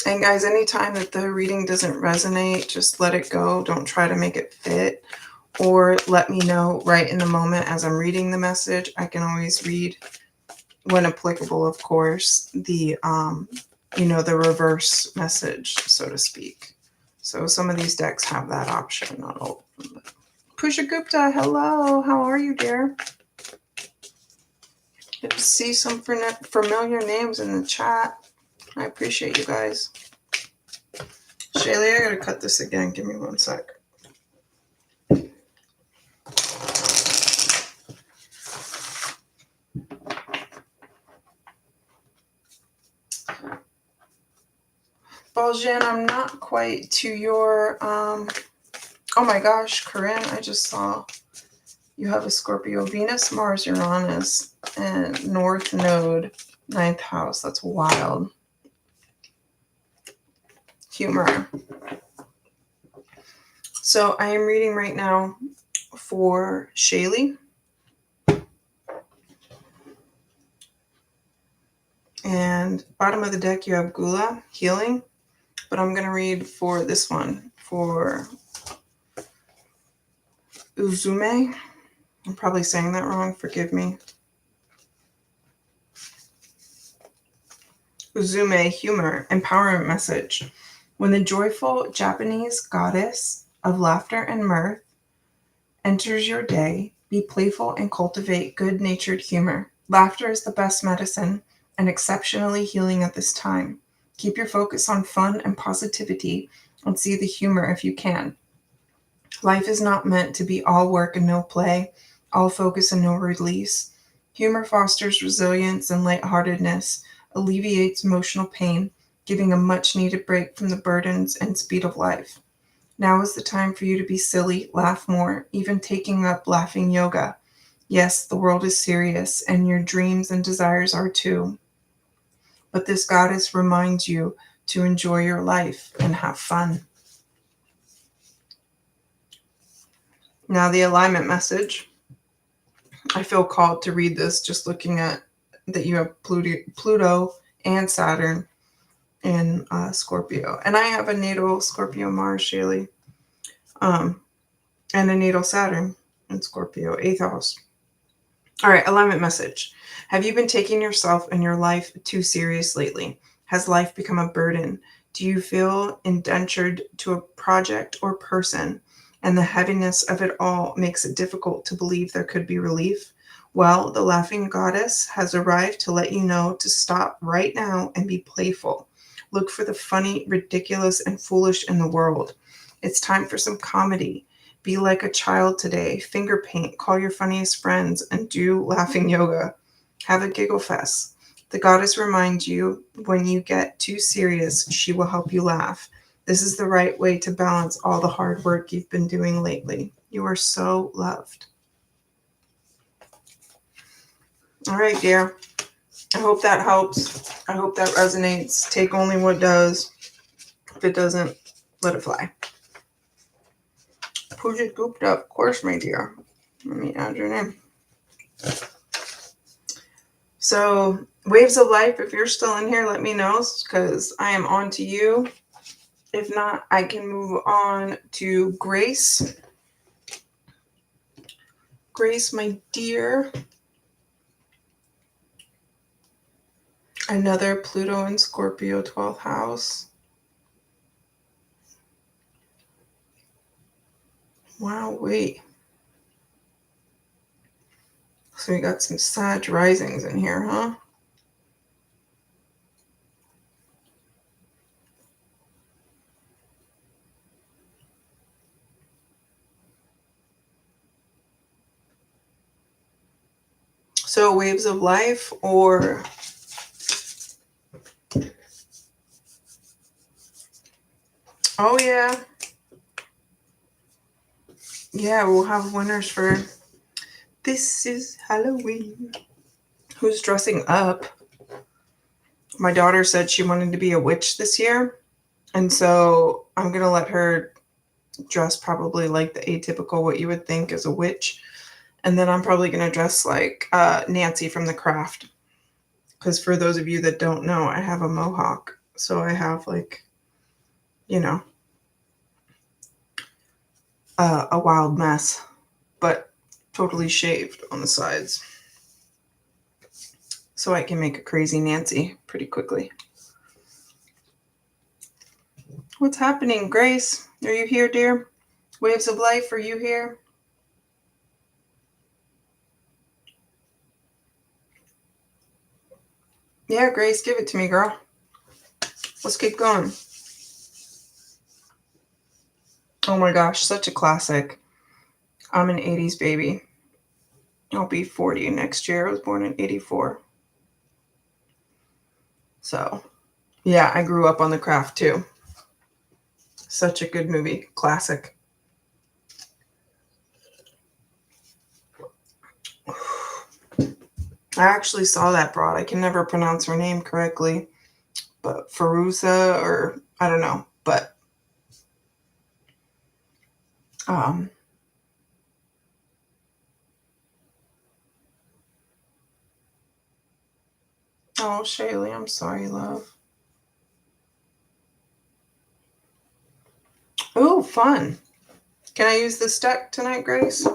And guys, anytime that the reading doesn't resonate, just let it go. Don't try to make it fit, or let me know right in the moment as I'm reading the message. I can always read, when applicable, of course, the the reverse message, so to speak. So some of these decks have that option, not all of them. Pusha Gupta, hello. How are you, dear? Good to see some familiar names in the chat. I appreciate you guys. Shaylee, I gotta cut this again. Give me 1 sec. Baljan, I'm not quite to your, oh my gosh, Corinne, I just saw you have a Scorpio, Venus, Mars, Uranus, and North Node, 9th house. That's wild. Humor. So I am reading right now for Shaylee. And bottom of the deck, you have Gula, healing. But I'm going to read for this one, for Uzume. I'm probably saying that wrong. Forgive me. Uzume, humor, empowerment message. When the joyful Japanese goddess of laughter and mirth enters your day, be playful and cultivate good-natured humor. Laughter is the best medicine and exceptionally healing at this time. Keep your focus on fun and positivity and see the humor if you can. Life is not meant to be all work and no play, all focus and no release. Humor fosters resilience and lightheartedness, alleviates emotional pain, giving a much needed break from the burdens and speed of life. Now is the time for you to be silly, laugh more, even taking up laughing yoga. Yes, the world is serious, and your dreams and desires are too. But this goddess reminds you to enjoy your life and have fun. Now, the alignment message. I feel called to read this just looking at that you have Pluto and Saturn in Scorpio. And I have a natal Scorpio Mars, Shaylee, and a natal Saturn in Scorpio, 8th house. All right, alignment message. Have you been taking yourself and your life too serious lately? Has life become a burden? Do you feel indentured to a project or person? And the heaviness of it all makes it difficult to believe there could be relief? Well, the laughing goddess has arrived to let you know to stop right now and be playful. Look for the funny, ridiculous, and foolish in the world. It's time for some comedy. Be like a child today. Finger paint, call your funniest friends, and do laughing yoga. Have a giggle fest. The goddess reminds you when you get too serious, she will help you laugh. This is the right way to balance all the hard work you've been doing lately. You are so loved. All right, dear. I hope that helps. I hope that resonates. Take only what does. If it doesn't, let it fly. Pooja Gupta, of course, my dear. Let me add your name. So, Waves of Life, if you're still in here, let me know because I am on to you. If not, I can move on to Grace. Grace, my dear. Another Pluto and Scorpio 12th house. Wow, wait. So we got some Sag risings in here, huh? So Waves of Life or oh yeah. Yeah, we'll have winners for This is Halloween. Who's dressing up? My daughter said she wanted to be a witch this year. And so I'm going to let her dress probably like the atypical, what you would think as a witch. And then I'm probably going to dress like Nancy from The Craft. Because for those of you that don't know, I have a mohawk. So I have like, you know, a wild mess, but totally shaved on the sides. So I can make a crazy Nancy pretty quickly. What's happening, Grace? Are you here, dear? Waves of Life, are you here? Yeah, Grace, give it to me, girl. Let's keep going. Oh my gosh, such a classic. I'm an 80s baby. I'll be 40 next year. I was born in 84. So, yeah, I grew up on The Craft too. Such a good movie. Classic. I actually saw that broad. I can never pronounce her name correctly. But Farusa or I don't know. But Um, oh, Shaylee, I'm sorry, love. Oh, fun. Can I use this deck tonight, Grace?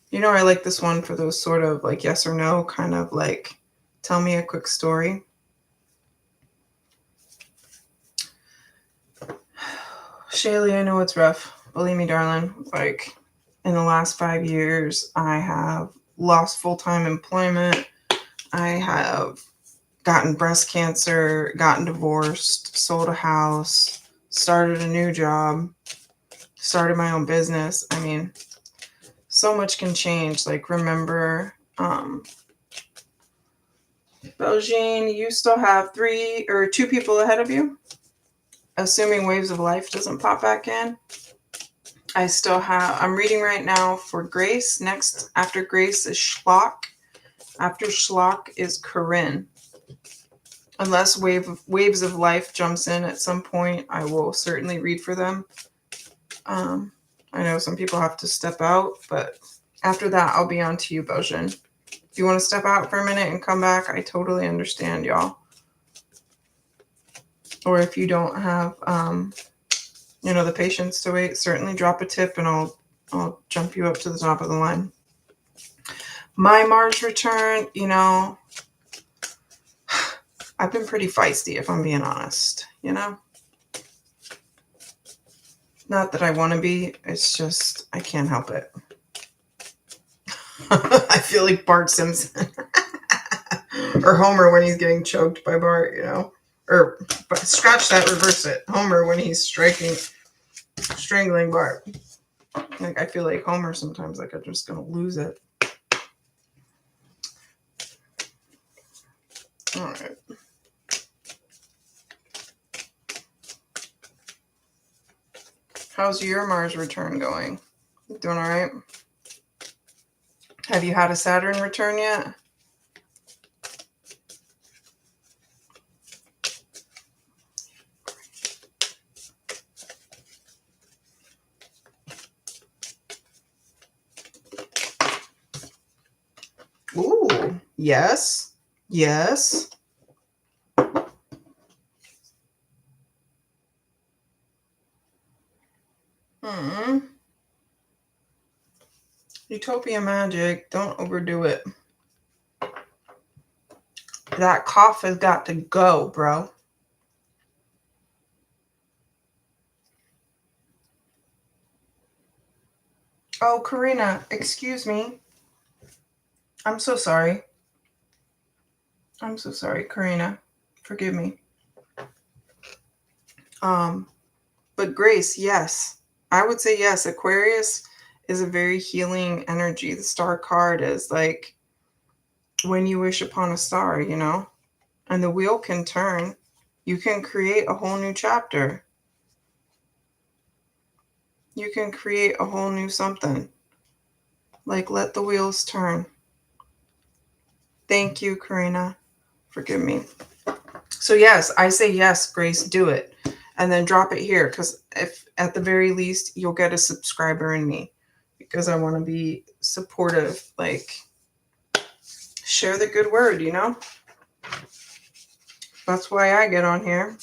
You know, I like this one for those sort of like yes or no, kind of like tell me a quick story. Shaylee, I know it's rough. Believe me, darling. Like, in the last 5 years, I have lost full-time employment. I have gotten breast cancer, gotten divorced, sold a house, started a new job, started my own business. I mean, so much can change. Like, remember, Belgian, you still have 2 people ahead of you, assuming Waves of Life doesn't pop back in. I'm reading right now for Grace. Next, after Grace is Schlock. After Schlock is Corinne. Unless Waves of Life jumps in at some point, I will certainly read for them. I know some people have to step out, but after that, I'll be on to you, Belgian. If you want to step out for a minute and come back, I totally understand, y'all. Or if you don't have, the patience to wait, certainly drop a tip and I'll jump you up to the top of the line. My Mars return, I've been pretty feisty, if I'm being honest, Not that I want to be, it's just, I can't help it. I feel like Bart Simpson. Or Homer when he's getting choked by Bart, Or, but scratch that, reverse it. Homer when he's strangling Bart. Like, I feel like Homer sometimes, like, I'm just going to lose it. All right. How's your Mars return going? Doing all right? Have you had a Saturn return yet? Ooh, yes. Yes. Utopia magic, don't overdo it. That cough has got to go, bro. Oh, Karina, excuse me. I'm so sorry. I'm so sorry, Karina. Forgive me. But Grace, yes. I would say yes. Aquarius is a very healing energy. The star card is like when you wish upon a star, and the wheel can turn. You can create a whole new chapter. You can create a whole new something. Like, let the wheels turn. Thank you, Karina. Forgive me. So yes, I say yes, Grace, do it. And then drop it here, because if at the very least you'll get a subscriber in me, because I want to be supportive. Like, share the good word, That's why I get on here,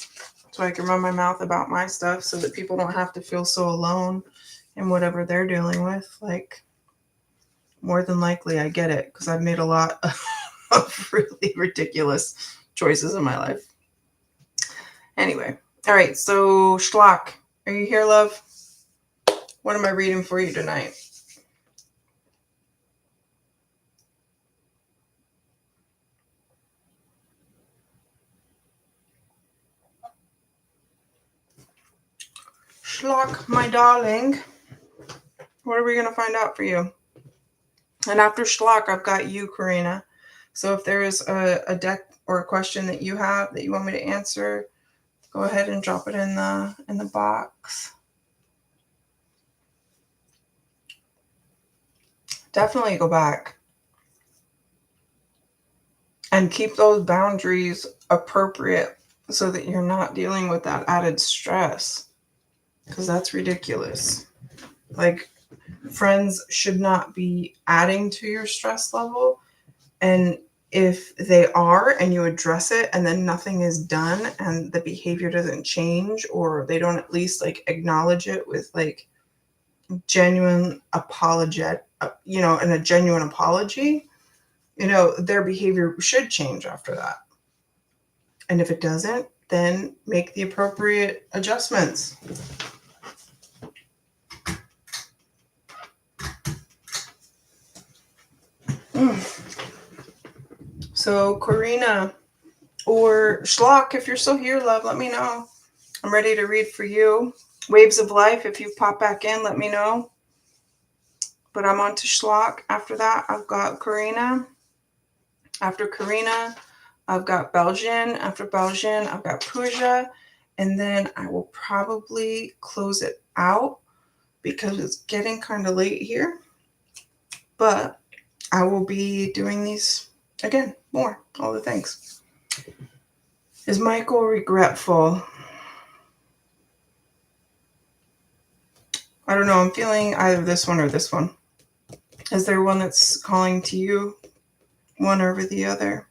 so I can run my mouth about my stuff, so that people don't have to feel so alone in whatever they're dealing with. Like, more than likely I get it, because I've made a lot of really ridiculous choices in my life. Anyway, all right, so Schlock, are you here, love? What am I reading for you tonight? Schlock, my darling, what are we going to find out for you? And after Schlock, I've got you, Karina. So if there is a deck or a question that you have that you want me to answer, go ahead and drop it in the box. Definitely go back and keep those boundaries appropriate, so that you're not dealing with that added stress, because that's ridiculous. Like, Friends should not be adding to your stress level. And if they are and you address it and then nothing is done and the behavior doesn't change, or they don't at least like acknowledge it with like genuine and a genuine apology, their behavior should change after that. And if it doesn't, then make the appropriate adjustments. So, Corina or Schlock, if you're still here, love, let me know. I'm ready to read for you. Waves of Life, if you pop back in, let me know. But I'm on to Schlock. After that, I've got Corina. After Corina, I've got Belgian. After Belgian, I've got Pooja. And then I will probably close it out because it's getting kind of late here. But I will be doing these again, more, all the things. Is Michael regretful? I don't know. I'm feeling either this one or this one. Is there one that's calling to you, one over the other?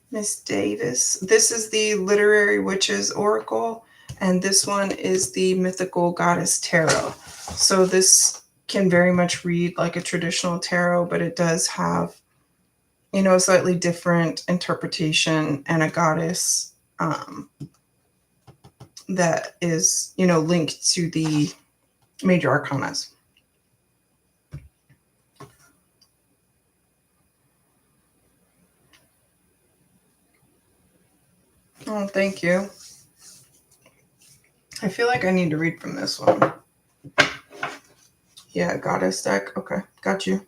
Miss Davis. This is the Literary Witches Oracle, and this one is the Mythical Goddess Tarot. So this can very much read like a traditional tarot, but it does have, a slightly different interpretation and a goddess that is, linked to the major arcanas. Oh, thank you. I feel like I need to read from this one. Yeah, goddess deck. Okay, got you.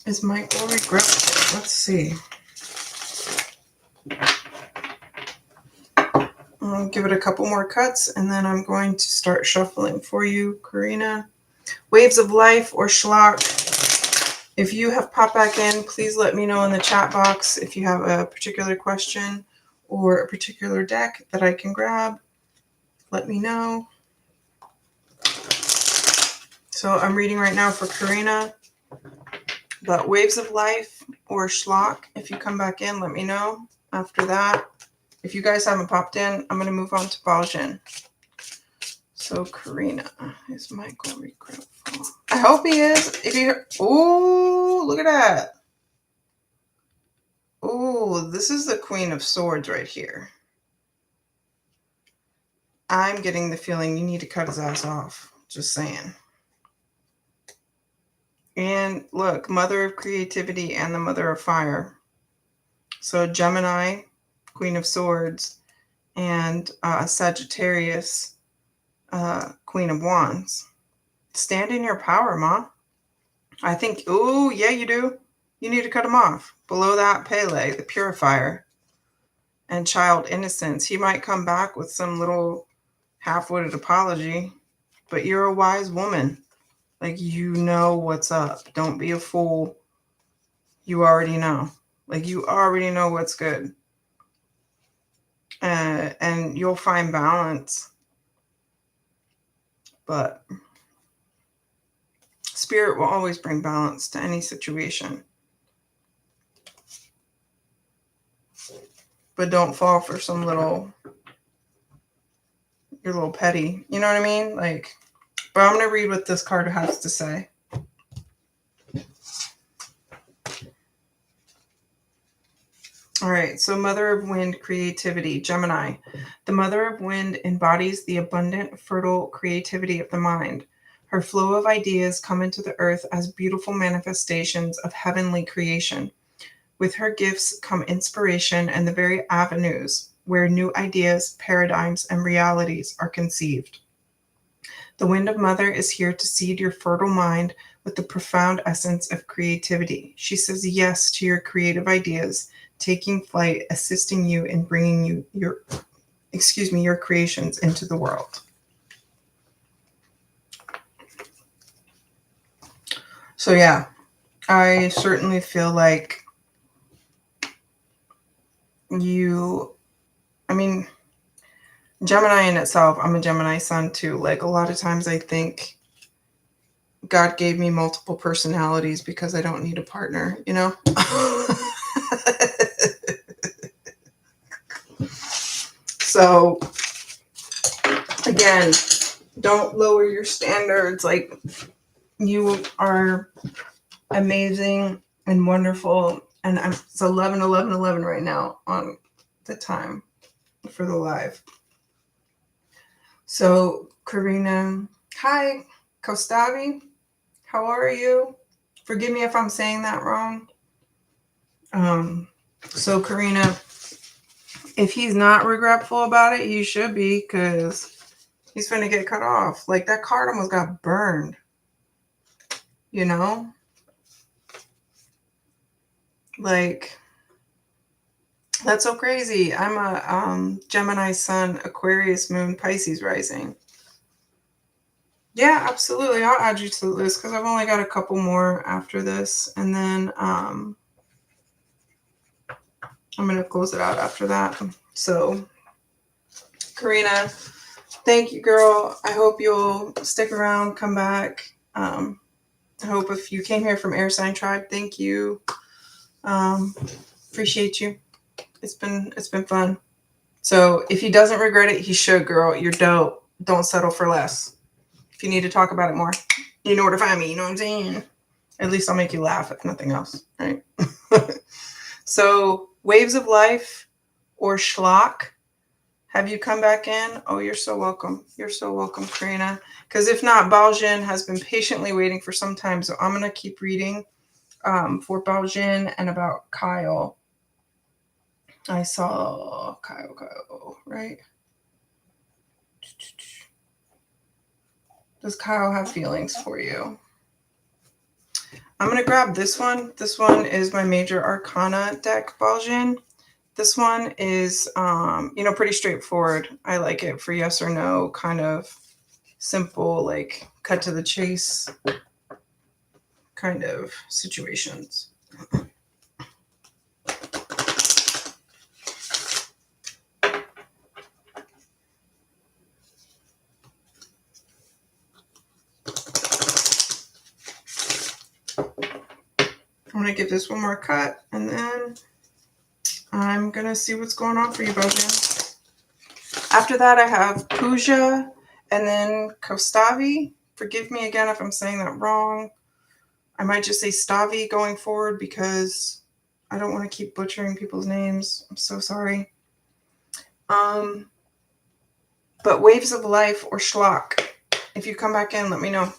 Is Michael regretful? Let's see. I'll give it a couple more cuts, and then I'm going to start shuffling for you, Karina. Waves of Life or Schlock. If you have popped back in, please let me know in the chat box if you have a particular question or a particular deck that I can grab. Let me know. So I'm reading right now for Karina. But Waves of Life or Schlock, if you come back in, let me know. After that, if you guys haven't popped in, I'm going to move on to Baljan. So Karina, is Michael regretful? I hope he is. Oh, look at that. Oh, this is the Queen of Swords right here. I'm getting the feeling you need to cut his ass off. Just saying. And look, Mother of Creativity and the Mother of Fire. So Gemini, Queen of Swords, and Sagittarius, Queen of Wands. Stand in your power, Ma. I think, oh, yeah, you do. You need to cut him off. Below that, Pele, the Purifier, and Child Innocence. He might come back with some little half-witted apology, but you're a wise woman. Like, you know what's up. Don't be a fool. You already know. Like, you already know what's good. And you'll find balance. But Spirit will always bring balance to any situation. But don't fall for you're a little petty. You know what I mean? Like, but I'm going to read what this card has to say. All right, so Mother of Wind, Creativity, Gemini. The Mother of Wind embodies the abundant, fertile creativity of the mind. Her flow of ideas come into the earth as beautiful manifestations of heavenly creation. With her gifts come inspiration and the very avenues where new ideas, paradigms, and realities are conceived. The Wind of Mother is here to seed your fertile mind with the profound essence of creativity. She says yes to your creative ideas, taking flight, assisting you in bringing your creations into the world. So yeah, I certainly feel like Gemini in itself, I'm a Gemini sun too. Like a lot of times I think God gave me multiple personalities because I don't need a partner, you know? So, again, don't lower your standards. Like, you are amazing and wonderful. And it's 11, 11, 11 right now on the time for the live. So, Karina, hi, Kostavi, how are you? Forgive me if I'm saying that wrong. So, Karina, if he's not regretful about it, he should be, because he's finna get cut off. Like, that card almost got burned, you know? Like, that's so crazy. I'm a Gemini sun, Aquarius moon, Pisces rising. Yeah, absolutely. I'll add you to the list because I've only got a couple more after this. And then I'm going to close it out after that. So, Karina, thank you, girl. I hope you'll stick around, come back. I hope if you came here from Air Sign Tribe, thank you. Appreciate you. It's been fun. So if he doesn't regret it, he should, girl. You're dope. Don't settle for less. If you need to talk about it more, you know where to find me. You know what I'm saying? At least I'll make you laugh, if nothing else, right? So, Waves of Life or Schlock, have you come back in? Oh, you're so welcome. You're so welcome, Karina. Because if not, Baojin has been patiently waiting for some time. So I'm going to keep reading for Baojin and about Kyle. I saw Kyle, right? Does Kyle have feelings for you? I'm going to grab this one. This one is my Major Arcana deck, Baojin. This one is, pretty straightforward. I like it for yes or no, kind of simple, like cut to the chase kind of situations. I'm going to give this one more cut, and then I'm going to see what's going on for you, Baojin. After that, I have Pooja and then Kostavi. Forgive me again if I'm saying that wrong. I might just say Stavi going forward because I don't want to keep butchering people's names. I'm so sorry. But Waves of Life or Schlock, if you come back in, let me know.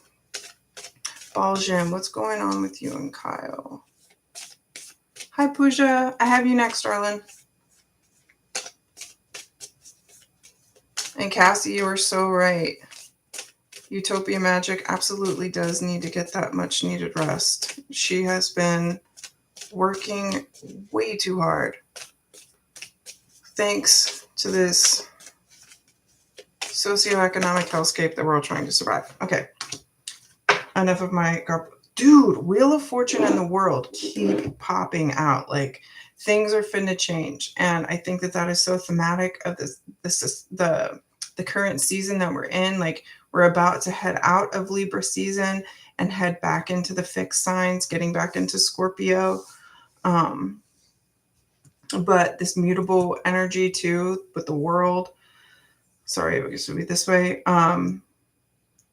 Baljin, what's going on with you and Kyle? Hi, Pooja. I have you next, darling. And Cassie, you are so right. Utopia Magic absolutely does need to get that much needed rest. She has been working way too hard. Thanks to this socioeconomic hellscape that we're all trying to survive. Okay. Enough of my dude, Wheel of Fortune and the World keep popping out. Like, things are finna change. And I think that is so thematic of this is the current season that we're in. Like, we're about to head out of Libra season and head back into the fixed signs, getting back into Scorpio. But this mutable energy too with the world. Sorry, I guess it would be this way.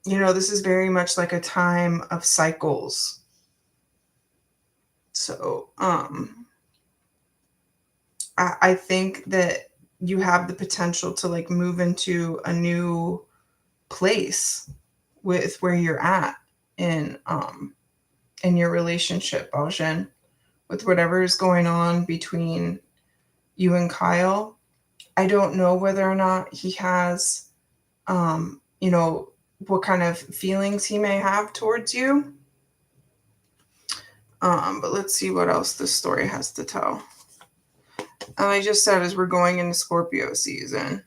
This is very much like a time of cycles. So I think that you have the potential to like move into a new place with where you're at in your relationship, Baojin, with whatever is going on between you and Kyle. I don't know whether or not he has what kind of feelings he may have towards you. But let's see what else this story has to tell. And I just said as we're going into Scorpio season,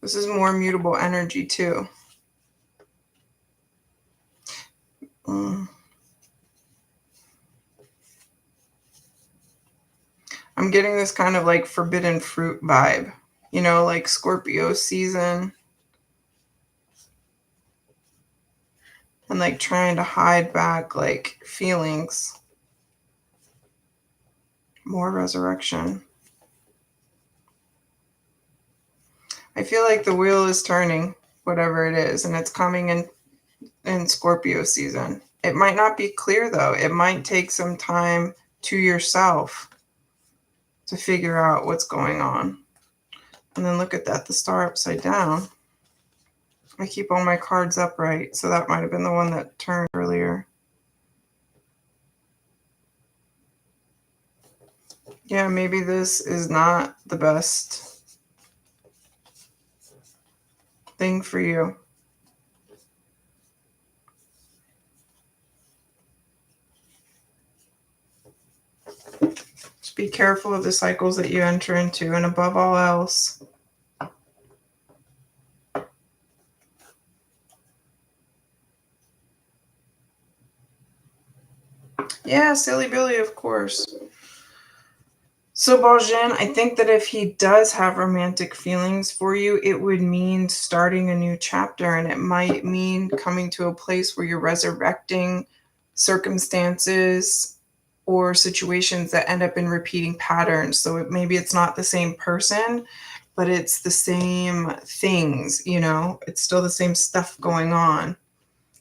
this is more mutable energy too. I'm getting this kind of like forbidden fruit vibe. like Scorpio season. And like trying to hide back like feelings. More resurrection. I feel like the wheel is turning, whatever it is, and it's coming in Scorpio season. It might not be clear though. It might take some time to yourself to figure out what's going on. And then look at that, the star upside down. I keep all my cards upright, so that might have been the one that turned earlier. Yeah, maybe this is not the best thing for you. Just be careful of the cycles that you enter into, and above all else, yeah, silly Billy, of course. So, Baljan, I think that if he does have romantic feelings for you, it would mean starting a new chapter, and it might mean coming to a place where you're resurrecting circumstances or situations that end up in repeating patterns. So maybe it's not the same person, but it's the same things, it's still the same stuff going on.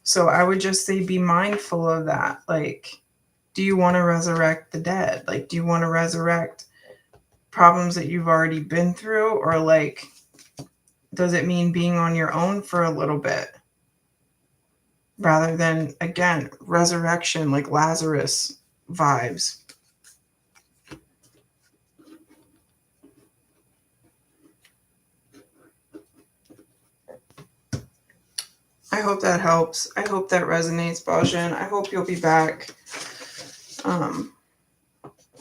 So I would just say be mindful of that. Like, do you want to resurrect the dead? Like, do you want to resurrect problems that you've already been through? Or like, does it mean being on your own for a little bit? Rather than, again, resurrection, like Lazarus vibes. I hope that helps. I hope that resonates, Baljan. I hope you'll be back.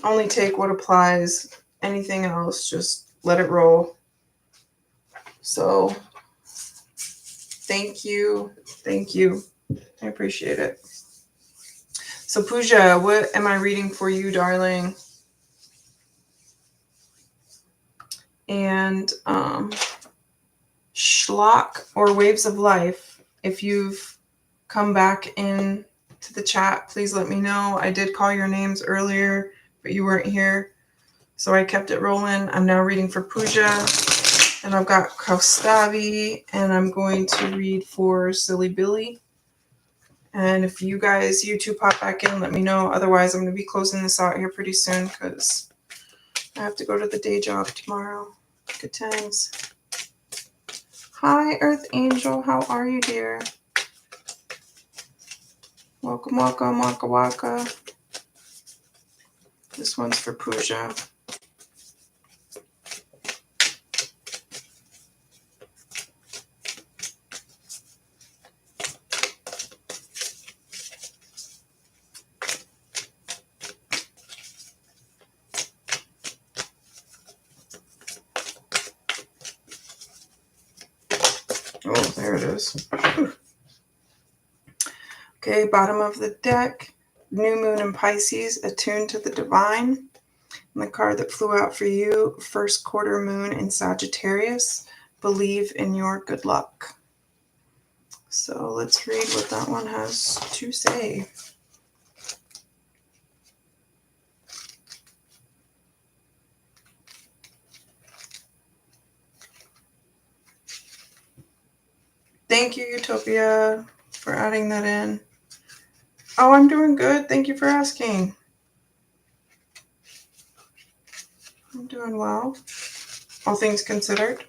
Only take what applies. Anything else, just let it roll. So, thank you. Thank you. I appreciate it. So, Pooja, what am I reading for you, darling? And Schlock or Waves of Life, if you've come back in to the chat, please let me know. I did call your names earlier, but you weren't here, so I kept it rolling. I'm now reading for Pooja, and I've got Kaustavi, and I'm going to read for Silly Billy. And if you two pop back in, let me know. Otherwise, I'm going to be closing this out here pretty soon because I have to go to the day job tomorrow. Good times. Hi, Earth Angel. How are you, dear? Welcome, welcome, waka waka. This one's for Pooja. Oh, there it is. Okay, bottom of the deck. New Moon in Pisces, attuned to the divine. And the card that flew out for you, first quarter moon in Sagittarius, believe in your good luck. So let's read what that one has to say. Thank you, Utopia, for adding that in. Oh, I'm doing good. Thank you for asking. I'm doing well, all things considered.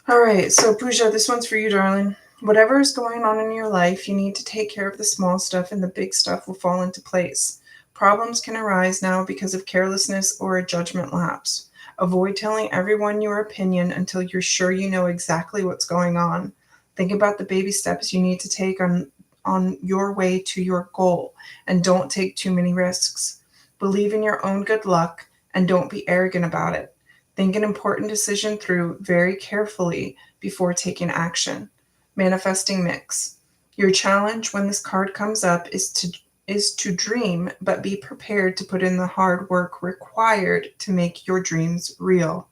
All right, so Pooja, this one's for you, darling. Whatever is going on in your life, you need to take care of the small stuff and the big stuff will fall into place. Problems can arise now because of carelessness or a judgment lapse. Avoid telling everyone your opinion until you're sure you know exactly what's going on. Think about the baby steps you need to take on your way to your goal, and don't take too many risks. Believe in your own good luck and don't be arrogant about it. Think an important decision through very carefully before taking action. Manifesting mix. Your challenge when this card comes up is to dream, but be prepared to put in the hard work required to make your dreams real.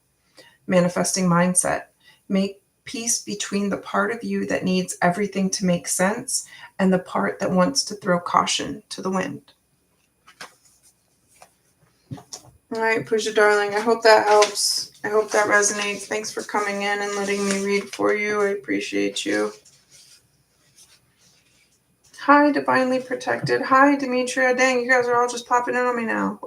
manifesting mindset. Make peace between the part of you that needs everything to make sense and the part that wants to throw caution to the wind. All right, Pooja darling, I hope that helps. I hope that resonates. Thanks for coming in and letting me read for you. I appreciate you. Hi, Divinely Protected. Hi, Demetria. Dang, you guys are all just popping in on me now.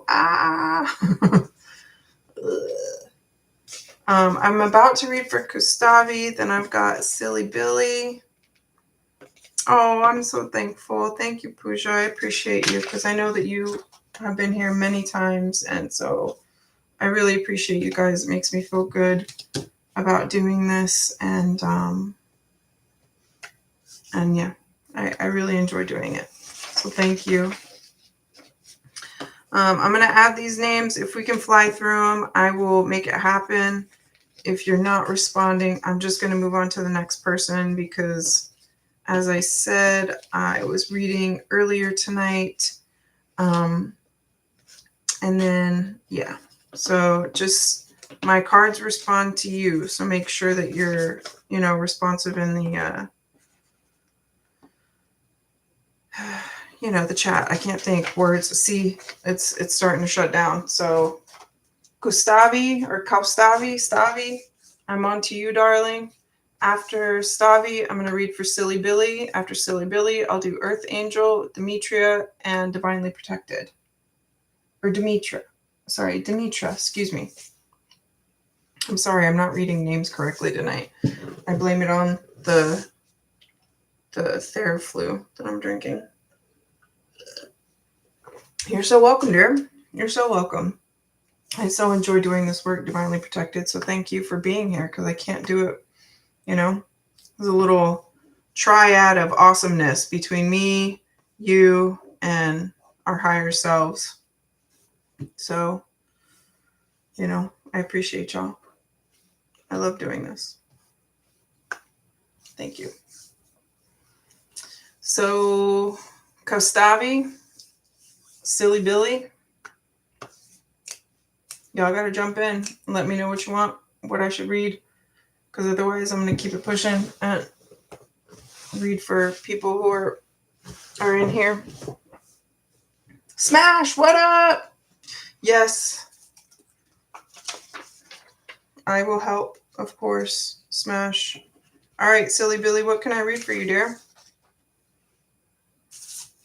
I'm about to read for Gustavi. Then I've got Silly Billy. Oh, I'm so thankful. Thank you, Pooja. I appreciate you because I know that you have been here many times. And so I really appreciate you guys. It makes me feel good about doing this. And yeah, I really enjoy doing it. So thank you. I'm going to add these names. If we can fly through them, I will make it happen. If you're not responding, I'm just going to move on to the next person because, as I said, I was reading earlier tonight. And then, yeah. So just my cards respond to you. So make sure that you're, responsive in the, the chat. I can't think words. See, it's starting to shut down. So Gustavi, Stavi, I'm on to you, darling. After Stavi, I'm going to read for Silly Billy. After Silly Billy, I'll do Earth Angel, Demetria, and Divinely Protected. Or Demetra. Sorry, Demetra, excuse me. I'm sorry, I'm not reading names correctly tonight. I blame it on the Theraflu that I'm drinking. You're so welcome, dear. You're so welcome. I so enjoy doing this work, Divinely Protected, so thank you for being here because I can't do it, There's a little triad of awesomeness between me, you, and our higher selves. So, I appreciate y'all. I love doing this. Thank you. So, Kostavi, Silly Billy, y'all got to jump in and let me know what you want, what I should read, because otherwise I'm going to keep it pushing and read for people who are in here. Smash, what up? Yes, I will help, of course. Smash. All right, Silly Billy, what can I read for you, dear?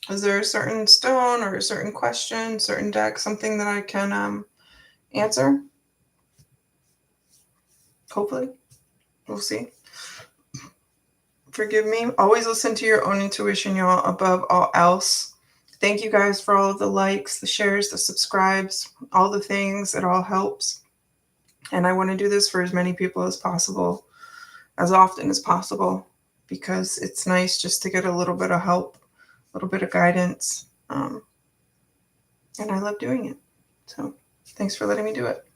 Is there a certain stone or a certain question, certain deck, something that I can answer? Hopefully. We'll see. Forgive me. Always listen to your own intuition, y'all, above all else. Thank you guys for all of the likes, the shares, the subscribes, all the things. It all helps. And I want to do this for as many people as possible, as often as possible, because it's nice just to get a little bit of help, a little bit of guidance. And I love doing it. So thanks for letting me do it.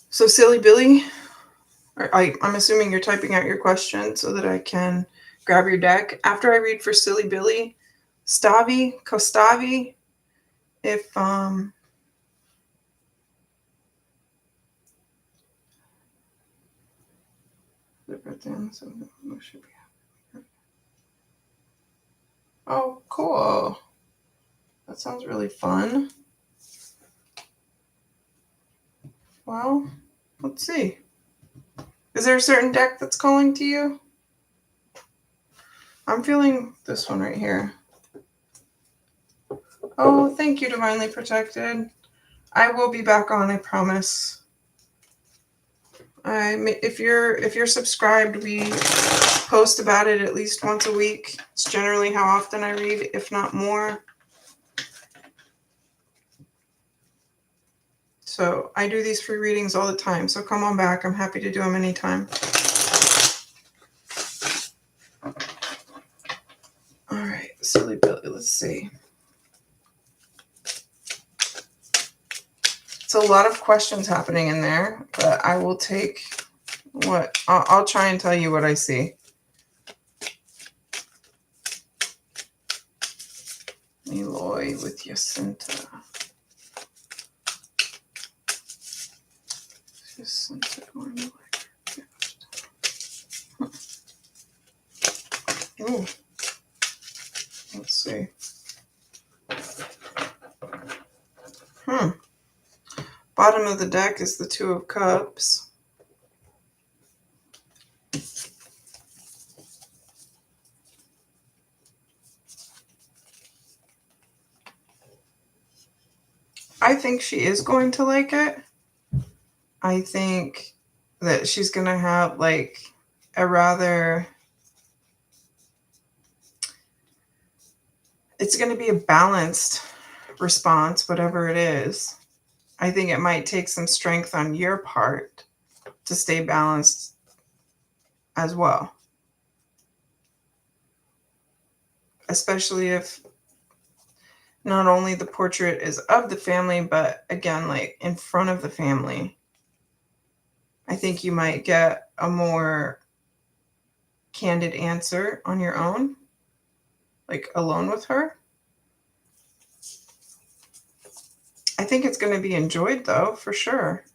So Silly Billy, I'm assuming you're typing out your question so that I can grab your deck. After I read for Silly Billy, Kostavi, if oh, cool. That sounds really fun. Well, let's see. Is there a certain deck that's calling to you? I'm feeling this one right here. Oh, thank you, Divinely Protected. I will be back on, I promise. If you're subscribed, we post about it at least once a week. It's generally how often I read, if not more. So I do these free readings all the time. So come on back. I'm happy to do them anytime. All right, Silly Billy, let's see. It's a lot of questions happening in there, but I will take what I'll try and tell you what I see. Eloy with Jacinta. This sense of going to oh, let's see. Bottom of the deck is the Two of Cups. I think she is going to like it. I think that she's going to have like a rather, it's going to be a balanced response, whatever it is. I think it might take some strength on your part to stay balanced as well. Especially if not only the portrait is of the family, but again, like in front of the family. I think you might get a more candid answer on your own, like alone with her. I think it's going to be enjoyed though, for sure.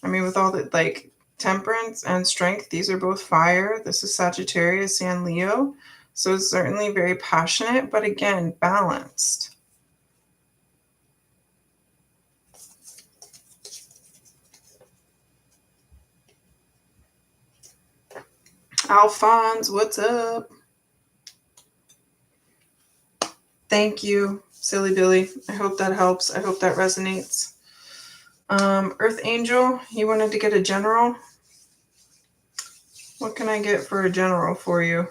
I mean, with all the like temperance and strength, these are both fire. This is Sagittarius and Leo. So it's certainly very passionate, but again, balanced. Alphonse, what's up? Thank you, Silly Billy. I hope that helps. I hope that resonates. Earth Angel, you wanted to get a general? What can I get for a general for you?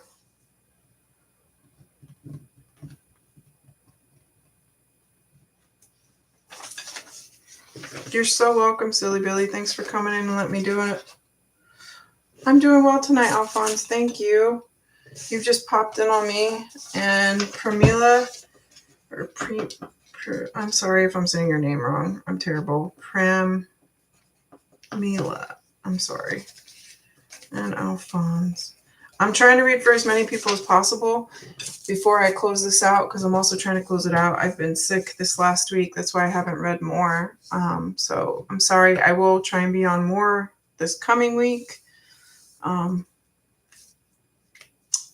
You're so welcome, Silly Billy. Thanks for coming in and letting me do it. I'm doing well tonight, Alphonse. Thank you. You've just popped in on me. And Pramila, I'm sorry if I'm saying your name wrong. I'm terrible. Pramila. I'm sorry. And Alphonse. I'm trying to read for as many people as possible before I close this out, because I'm also trying to close it out. I've been sick this last week. That's why I haven't read more. So I'm sorry. I will try and be on more this coming week.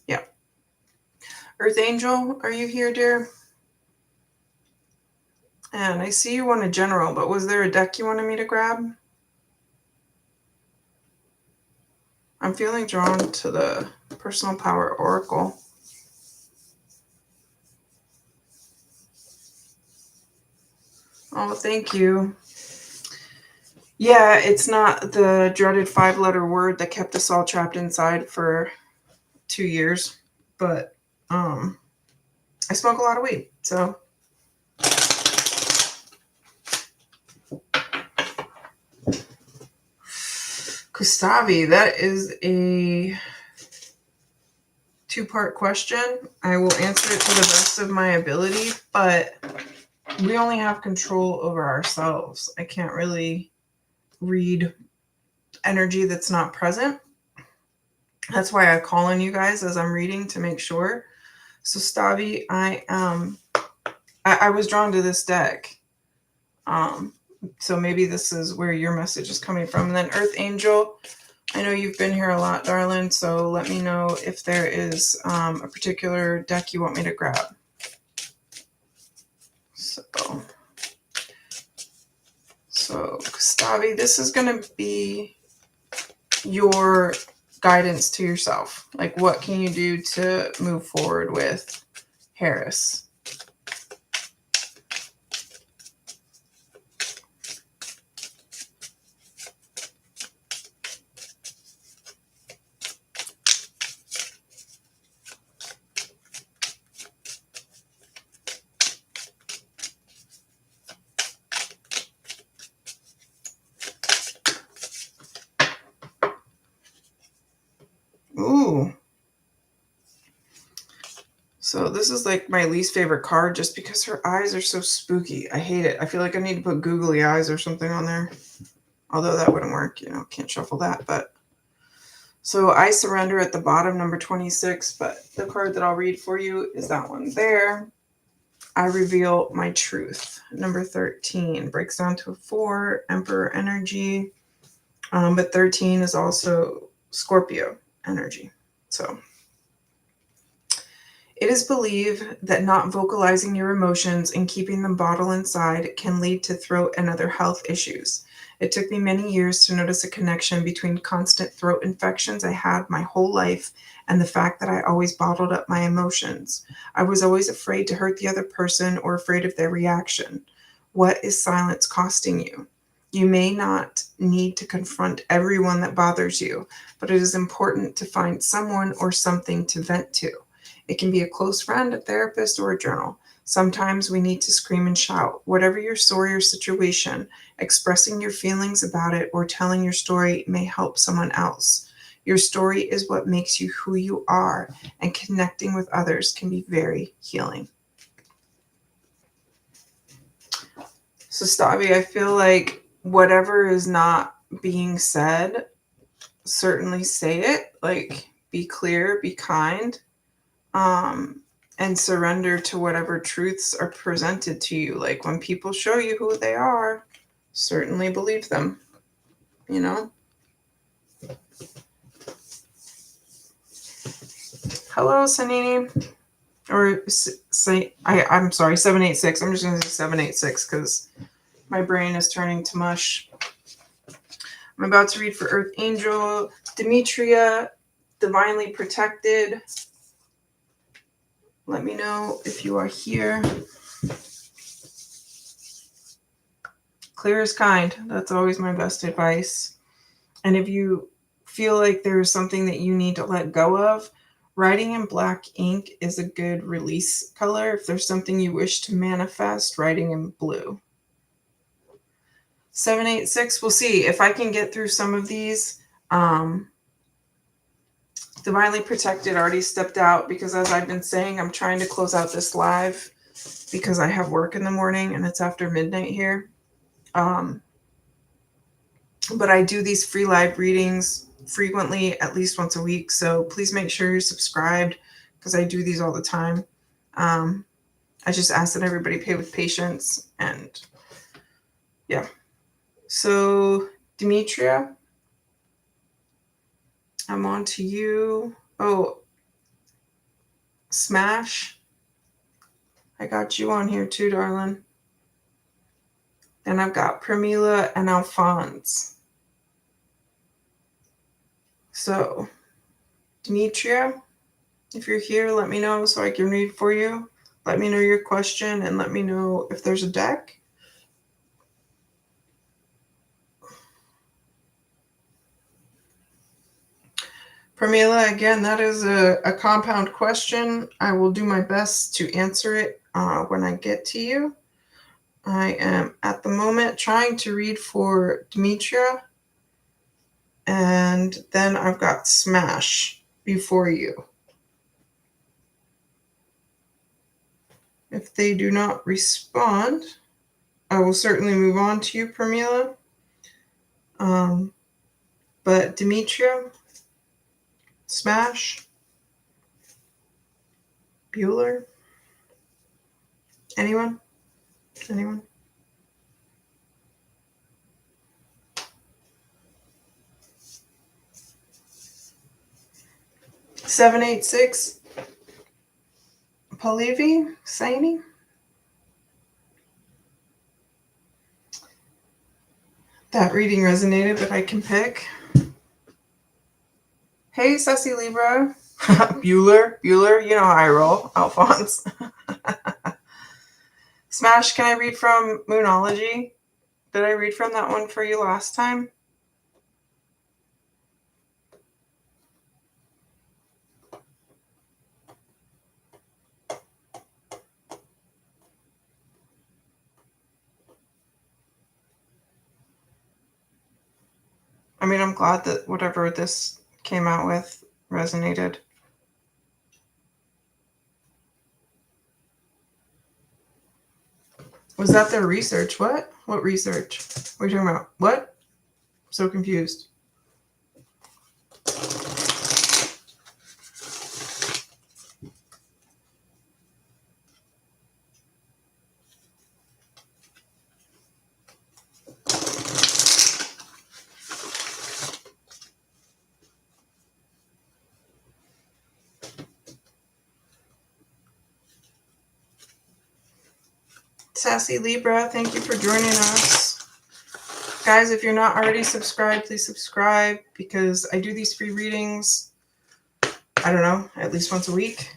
Yeah. Earth Angel, are you here, dear? And I see you want a general, but was there a deck you wanted me to grab? I'm feeling drawn to the Personal Power Oracle. Oh, thank you. Yeah, it's not the dreaded 5-letter word that kept us all trapped inside for 2 years, but I smoke a lot of weed, so. Gustavi, that is a 2-part question. I will answer it to the best of my ability, but we only have control over ourselves. I can't really read energy that's not present. That's why I call on you guys as I'm reading to make sure. So Stavi, I was drawn to this deck. So maybe this is where your message is coming from. And then Earth Angel, I know you've been here a lot, darling, so let me know if there is a particular deck you want me to grab. So Gustavi, this is going to be your guidance to yourself. Like, what can you do to move forward with Harris? Ooh. So this is like my least favorite card just because her eyes are so spooky. I hate it. I feel like I need to put googly eyes or something on there. Although that wouldn't work, you know, can't shuffle that. But so I surrender at the bottom, number 26. But the card that I'll read for you is that one there. I reveal my truth. Number 13 breaks down to a 4, Emperor energy. But 13 is also Scorpio energy. So it is believed that not vocalizing your emotions and keeping them bottled inside can lead to throat and other health issues. It took me many years to notice a connection between constant throat infections I had my whole life and the fact that I always bottled up my emotions. I was always afraid to hurt the other person or afraid of their reaction. What is silence costing you? You may not need to confront everyone that bothers you, but it is important to find someone or something to vent to. It can be a close friend, a therapist, or a journal. Sometimes we need to scream and shout. Whatever your story or situation, expressing your feelings about it or telling your story may help someone else. Your story is what makes you who you are, and connecting with others can be very healing. So, Stavi, I feel like whatever is not being said, certainly say it. Like, be clear, be kind. um, and surrender to whatever truths are presented to you. Like when people show you who they are, certainly believe them, you know? Hello, Sanini. Or say, I'm sorry, 786. I'm just going to say 786 because my brain is turning to mush. I'm about to read for Earth Angel, Demetria, Divinely Protected. Let me know if you are here. Clear is kind. That's always my best advice. And if you feel like there's something that you need to let go of, writing in black ink is a good release color. If there's something you wish to manifest, writing in blue. 786, we'll see if I can get through some of these. Divinely Protected already stepped out because, as I've been saying, I'm trying to close out this live because I have work in the morning and it's after midnight here. But I do these free live readings frequently, at least once a week. So please make sure you're subscribed because I do these all the time. I just ask that everybody pay with patience. And yeah. So, Demetria, I'm on to you. Oh, Smash. I got you on here too, darling. Then I've got Pramila and Alphonse. So, Demetria, if you're here, let me know so I can read for you. Let me know your question and let me know if there's a deck. Pramila, again, that is a compound question. I will do my best to answer it when I get to you. I am at the moment trying to read for Demetria, and then I've got Smash before you. If they do not respond, I will certainly move on to you, Pramila. But Demetria, Smash, Bueller, anyone? Anyone? Seven, 8, 6. Polivi, Saini. That reading resonated, but I can pick. Hey, Sussy Libra. Bueller, you know how I roll. Alphonse. Smash, can I read from Moonology? Did I read from that one for you last time? I mean, I'm glad that whatever this came out with resonated. Was that their research? What? What research? What are you talking about? What? I'm so confused. Sassy Libra, thank you for joining us. Guys, if you're not already subscribed, please subscribe because I do these free readings, I don't know, at least once a week.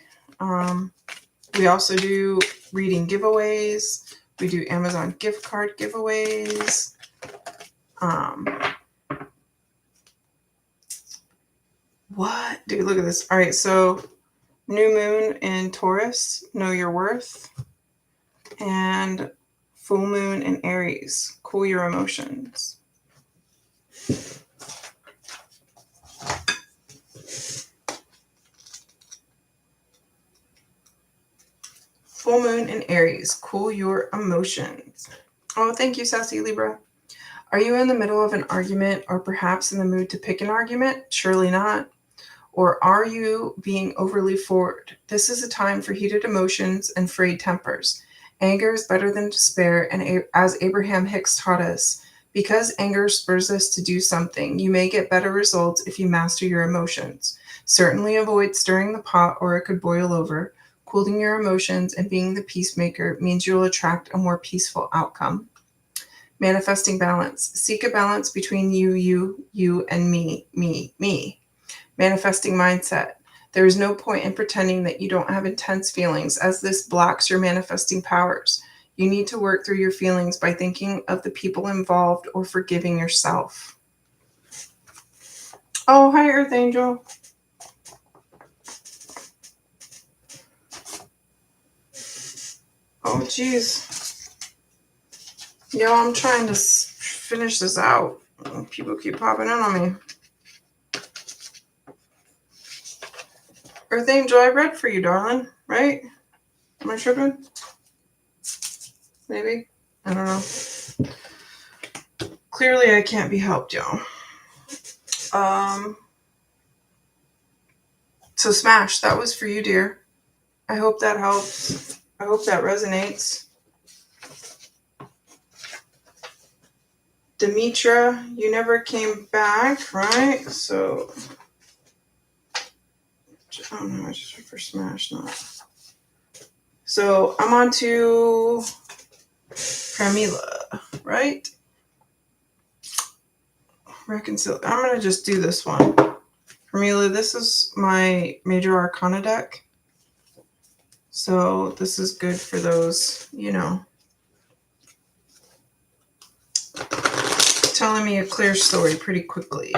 We also do reading giveaways. We do Amazon gift card giveaways. What? Dude, look at this. All right, so new moon in Taurus, know your worth. And full moon in Aries, cool your emotions. Full moon in Aries, cool your emotions. Oh, thank you, Sassy Libra. Are you in the middle of an argument or perhaps in the mood to pick an argument? Surely not. Or are you being overly forward? This is a time for heated emotions and frayed tempers. Anger is better than despair, and as Abraham Hicks taught us, because anger spurs us to do something, you may get better results if you master your emotions. Certainly avoid stirring the pot or it could boil over. Cooling your emotions and being the peacemaker means you'll attract a more peaceful outcome. Manifesting balance. Seek a balance between you, and me. Manifesting mindset. There is no point in pretending that you don't have intense feelings, as this blocks your manifesting powers. You need to work through your feelings by thinking of the people involved or forgiving yourself. Oh, hi, Earth Angel. Oh, geez. Yo, I'm trying to finish this out. People keep popping in on me. Earth Angel, I read for you, darling, right? Am I tripping? Maybe? I don't know. Clearly, I can't be helped, y'all. So Smash, that was for you, dear. I hope that helps. I hope that resonates. Demetra, you never came back, right? So, oh no, I just went for Smash, not. So I'm on to Pramila, right? I'm going to just do this one. Pramila, this is my Major Arcana deck. So this is good for those, telling me a clear story pretty quickly.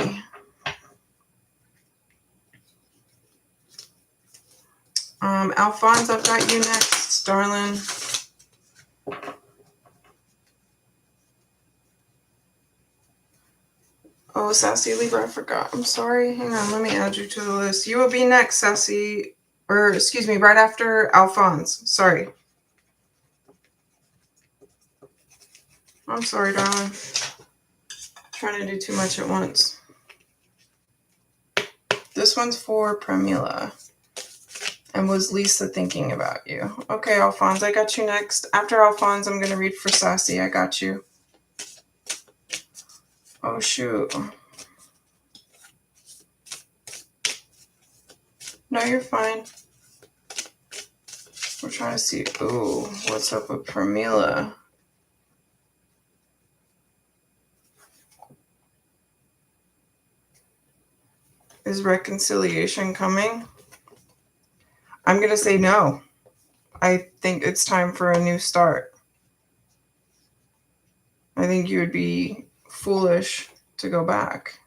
Alphonse, I've got you next, darling. Oh, Sassy Libra, I forgot. I'm sorry. Hang on, let me add you to the list. You will be next, Sassy. Or, excuse me, right after Alphonse. Sorry. I'm sorry, darling. Trying to do too much at once. This one's for Pramila. And was Lisa thinking about you? Okay, Alphonse, I got you next. After Alphonse, I'm going to read for Sassy. I got you. Oh, shoot. No, you're fine. We're trying to see. Ooh, what's up with Pramila? Is reconciliation coming? I'm going to say no. I think it's time for a new start. I think you would be foolish to go back.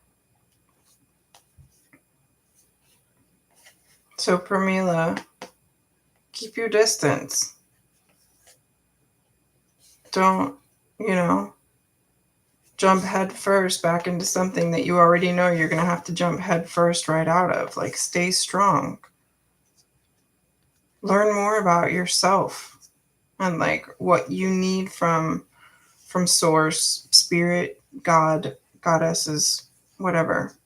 So, Pramila, keep your distance. Don't, jump head first back into something that you already know you're going to have to jump head first right out of. Like, stay strong. Learn more about yourself and like what you need from source, spirit, God, goddesses, whatever.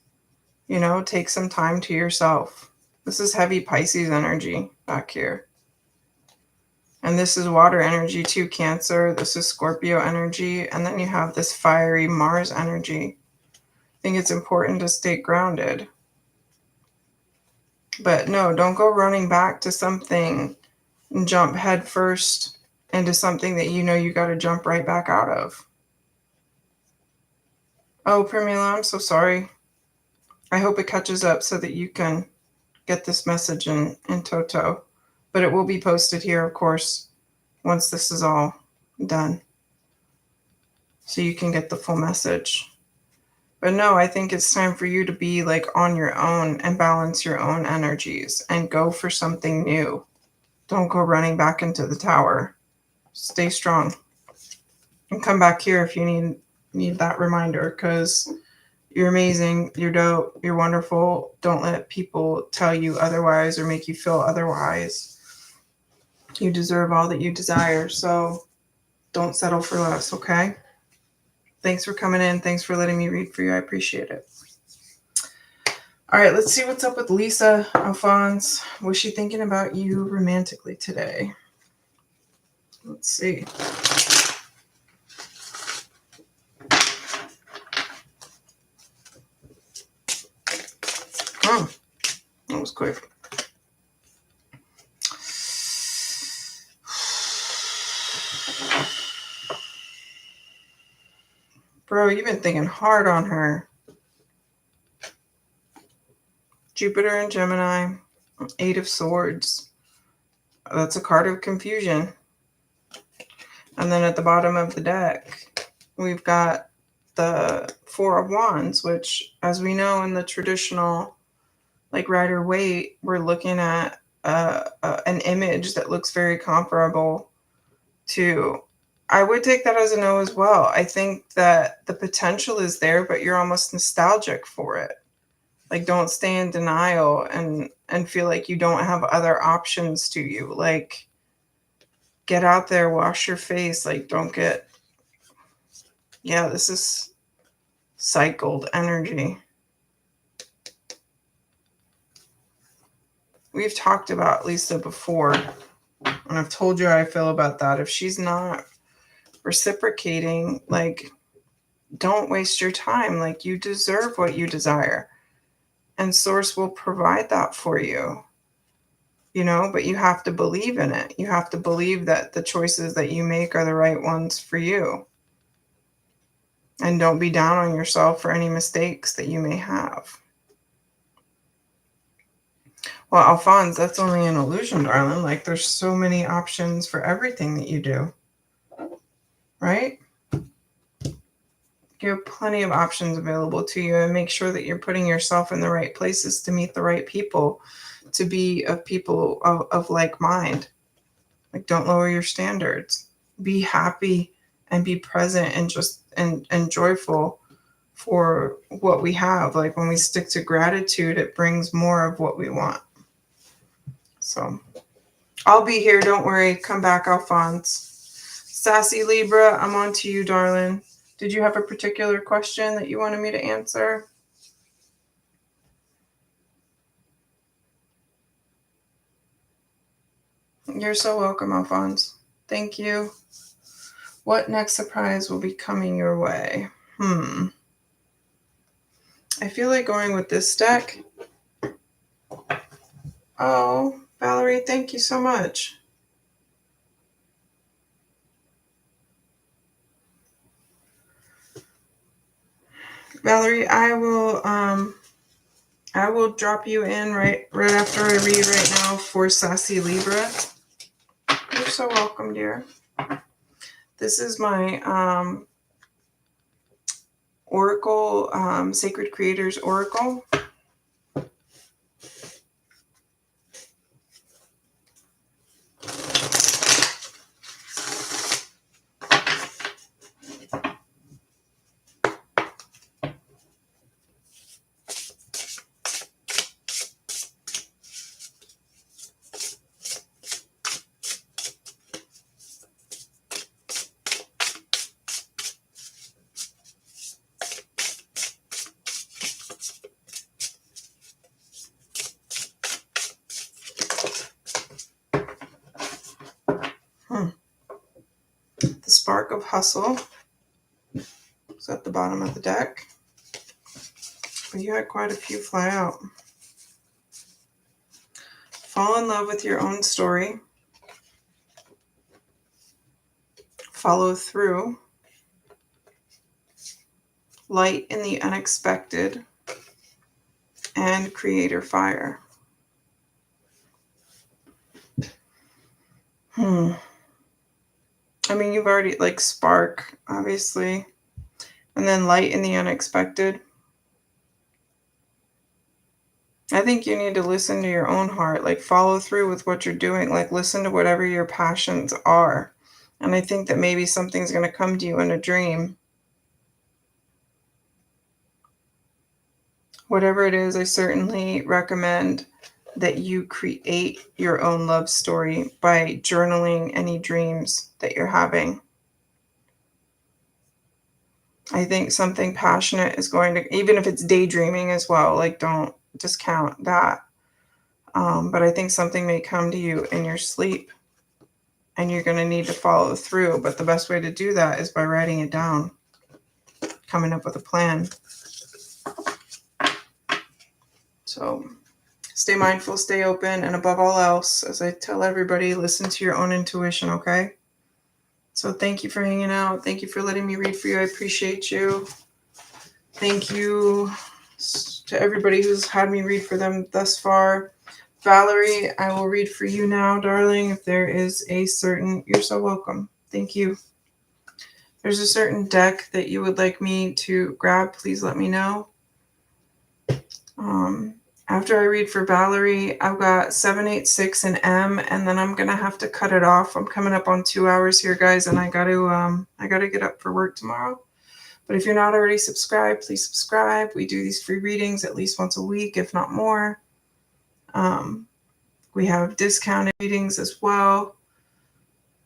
Take some time to yourself. This is heavy Pisces energy back here. And this is water energy too, Cancer. This is Scorpio energy. And then you have this fiery Mars energy. I think it's important to stay grounded. But no, don't go running back to something and jump head first into something that you know you got to jump right back out of. Oh, Pramila, I'm so sorry. I hope it catches up so that you can get this message in toto. But it will be posted here, of course, once this is all done. So you can get the full message. But no, I think it's time for you to be like on your own and balance your own energies and go for something new. Don't go running back into the tower. Stay strong. And come back here if you need that reminder, because you're amazing, you're dope, you're wonderful. Don't let people tell you otherwise or make you feel otherwise. You deserve all that you desire, so don't settle for less, okay? Thanks for coming in. Thanks for letting me read for you. I appreciate it. All right, let's see what's up with Lisa Alphonse. Was she thinking about you romantically today? Let's see. Oh, that was quick. Bro, you've been thinking hard on her. Jupiter and Gemini, Eight of Swords. That's a card of confusion. And then at the bottom of the deck, we've got the Four of Wands, which, as we know in the traditional, like Rider Waite, we're looking at an image that looks very comparable to. I would take that as a no as well. I think that the potential is there, but you're almost nostalgic for it. Like, don't stay in denial and feel like you don't have other options to you. Like, get out there, wash your face. Like, don't get. Yeah, this is cycled energy. We've talked about Lisa before, and I've told you how I feel about that. If she's not reciprocating, like, don't waste your time. Like, you deserve what you desire, and Source will provide that for you. But you have to believe in it. You have to believe that the choices that you make are the right ones for you. And don't be down on yourself for any mistakes that you may have. Well, Alphonse, that's only an illusion, darling. Like, there's so many options for everything that you do. Right? You have plenty of options available to you, and make sure that you're putting yourself in the right places to meet the right people, to be of people of like mind. Like, don't lower your standards. Be happy and be present and just and joyful for what we have. Like, when we stick to gratitude, it brings more of what we want. So I'll be here. Don't worry. Come back, Alphonse. Sassy Libra, I'm on to you, darling. Did you have a particular question that you wanted me to answer? You're so welcome, Alphonse. Thank you. What next surprise will be coming your way? I feel like going with this deck. Oh, Valerie, thank you so much. Valerie, I will drop you in right after I read right now for Sassy Libra. You're so welcome, dear. This is my Oracle, Sacred Creators Oracle. The Spark of Hustle is at the bottom of the deck. But you had quite a few fly out. Fall in love with your own story. follow through, light in the unexpected, and creator fire. I mean, you've already, like, spark, obviously, and then light in the unexpected. I think you need to listen to your own heart, like follow through with what you're doing, like listen to whatever your passions are. And I think that maybe something's going to come to you in a dream. Whatever it is, I certainly recommend that you create your own love story by journaling any dreams that you're having. I think something passionate is going to, even if it's daydreaming as well, like don't discount that. But I think something may come to you in your sleep and you're going to need to follow through. But the best way to do that is by writing it down, coming up with a plan. So stay mindful, stay open, and above all else, as I tell everybody, listen to your own intuition, okay? So thank you for hanging out. Thank you for letting me read for you. I appreciate you. Thank you to everybody who's had me read for them thus far. Valerie, I will read for you now, darling. If there is a certain, you're so welcome. Thank you. If there's a certain deck that you would like me to grab, please let me know. After I read for Valerie, I've got 786 and M, and then I'm gonna have to cut it off. I'm coming up on 2 hours here, guys, and I gotta get up for work tomorrow. But if you're not already subscribed, please subscribe. We do these free readings at least once a week, if not more. We have discounted readings as well.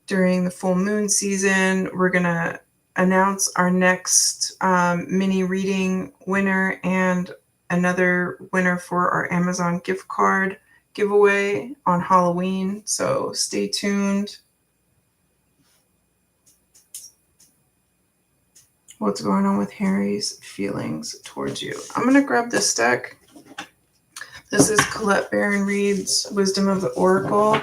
During the full moon season, we're gonna announce our next mini reading winner and another winner for our Amazon gift card giveaway on Halloween. So stay tuned. What's going on with Harry's feelings towards you? I'm going to grab this deck. This is Colette Baron Reed's Wisdom of the Oracle.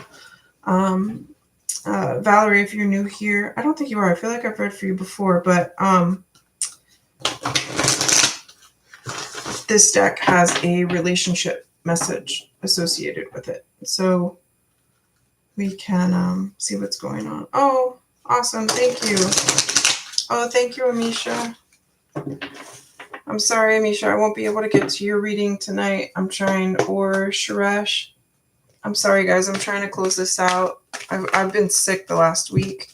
Valerie, if you're new here, I don't think you are. I feel like I've read for you before, but this deck has a relationship message associated with it. So we can see what's going on. Oh, awesome. Thank you. Oh, thank you, Amisha. I'm sorry, Amisha. I won't be able to get to your reading tonight. I'm trying, or Suresh. I'm sorry, guys. I'm trying to close this out. I've been sick the last week.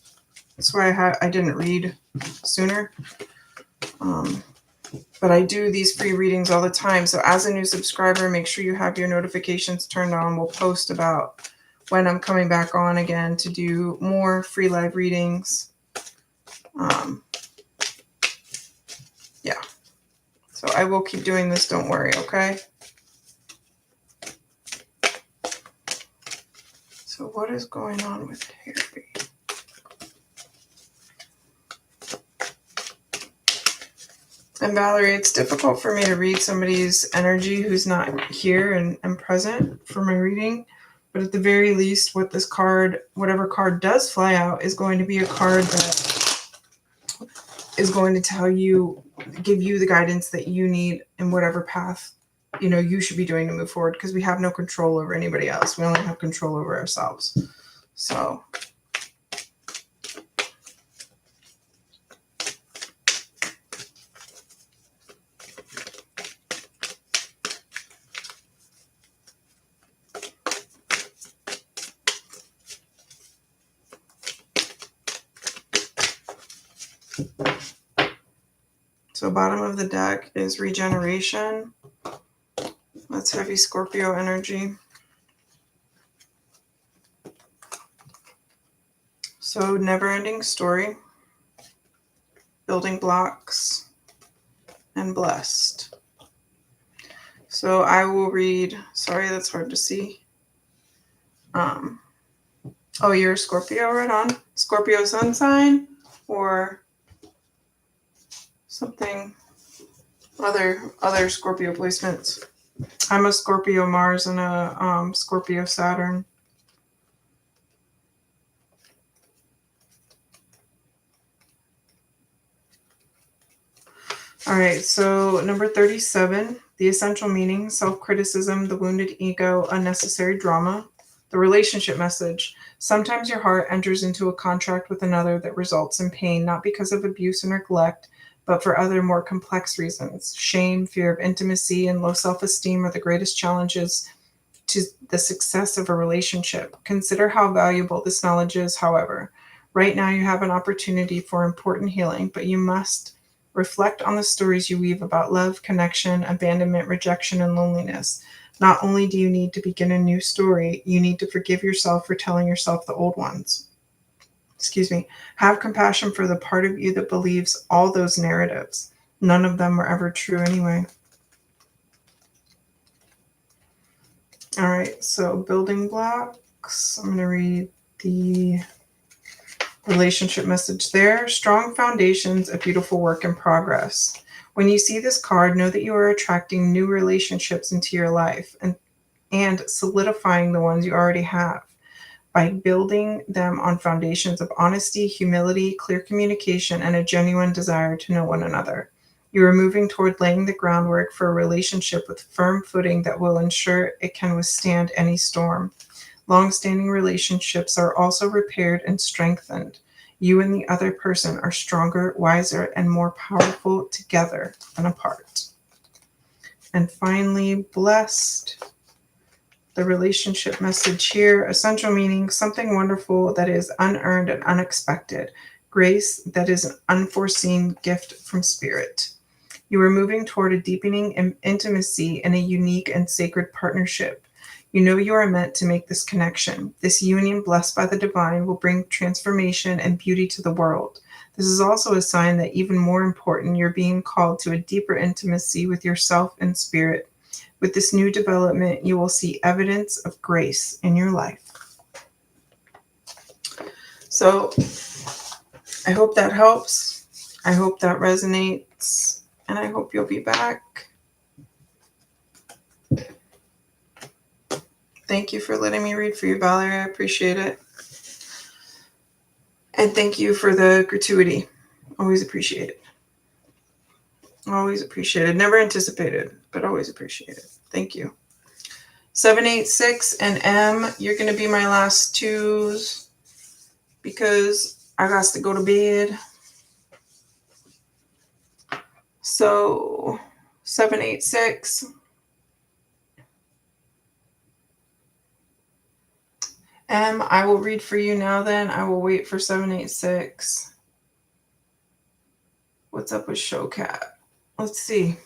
That's why I didn't read sooner. But I do these free readings all the time. So as a new subscriber, make sure you have your notifications turned on. We'll post about when I'm coming back on again to do more free live readings. Yeah. So I will keep doing this. Don't worry, okay? So what is going on with Harry? And Valerie, it's difficult for me to read somebody's energy who's not here and present for my reading. But at the very least, what this card, whatever card does fly out, is going to be a card that is going to tell you, give you the guidance that you need in whatever path, you should be doing to move forward, because we have no control over anybody else. We only have control over ourselves. So bottom of the deck is regeneration. That's heavy Scorpio energy. So never-ending story, building blocks, and blessed. So I will read, sorry, that's hard to see. Oh, you're a Scorpio, right on. Scorpio sun sign or something, other Scorpio placements. I'm a Scorpio Mars and a Scorpio Saturn. All right, so number 37, the essential meaning, self-criticism, the wounded ego, unnecessary drama. The relationship message. Sometimes your heart enters into a contract with another that results in pain, not because of abuse and neglect, but for other more complex reasons. Shame, fear of intimacy, and low self-esteem are the greatest challenges to the success of a relationship. Consider how valuable this knowledge is, however. Right now, you have an opportunity for important healing, but you must reflect on the stories you weave about love, connection, abandonment, rejection, and loneliness. Not only do you need to begin a new story, you need to forgive yourself for telling yourself the old ones. Excuse me. Have compassion for the part of you that believes all those narratives. None of them were ever true anyway. All right, so building blocks. I'm going to read the relationship message there. Strong foundations, a beautiful work in progress. When you see this card, know that you are attracting new relationships into your life and solidifying the ones you already have by building them on foundations of honesty, humility, clear communication, and a genuine desire to know one another. You are moving toward laying the groundwork for a relationship with firm footing that will ensure it can withstand any storm. Long-standing relationships are also repaired and strengthened. You and the other person are stronger, wiser, and more powerful together than apart. And finally, blessed. The relationship message here, essential meaning, something wonderful that is unearned and unexpected. Grace that is an unforeseen gift from spirit. You are moving toward a deepening intimacy and a unique and sacred partnership. You know you are meant to make this connection. This union, blessed by the divine, will bring transformation and beauty to the world. This is also a sign that, even more important, you're being called to a deeper intimacy with yourself and spirit. With this new development, you will see evidence of grace in your life. So I hope that helps. I hope that resonates. And I hope you'll be back. Thank you for letting me read for you, Valerie. I appreciate it. And thank you for the gratuity. Always appreciate it. Always appreciated. Never anticipated, but always appreciated. Thank you. 786 and M, you're going to be my last twos because I got to go to bed. So 786. M, I will read for you now then. I will wait for 786. What's up with Showcat? Let's see.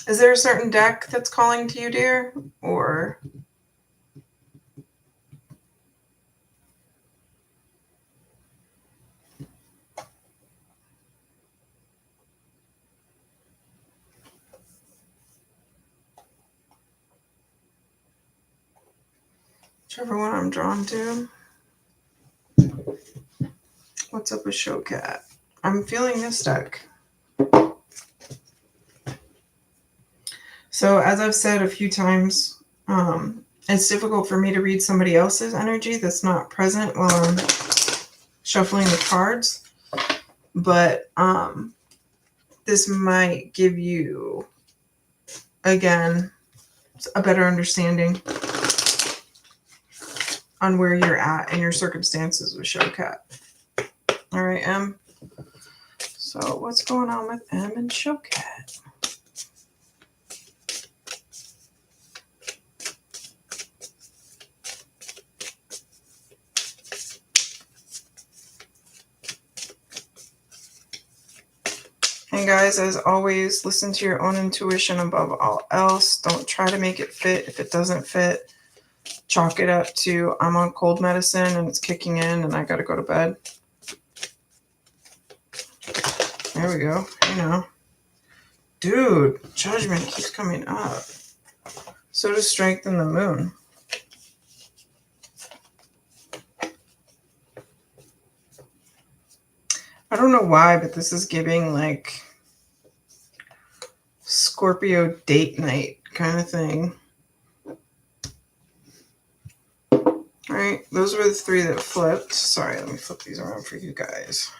Is there a certain deck that's calling to you, dear? Or whichever one I'm drawn to. What's up with Showcat? I'm feeling this deck. So as I've said a few times, it's difficult for me to read somebody else's energy that's not present while I'm shuffling the cards. But this might give you, again, a better understanding on where you're at in your circumstances with Showcat. All right, M. So what's going on with M and Showcat? And guys, as always, listen to your own intuition above all else. Don't try to make it fit. If it doesn't fit, chalk it up to I'm on cold medicine and it's kicking in and I got to go to bed. There we go. You know. Dude, judgment keeps coming up. So does strength in the moon. I don't know why, but this is giving like Scorpio date night kind of thing. All right, those were the three that flipped. Sorry, let me flip these around for you guys.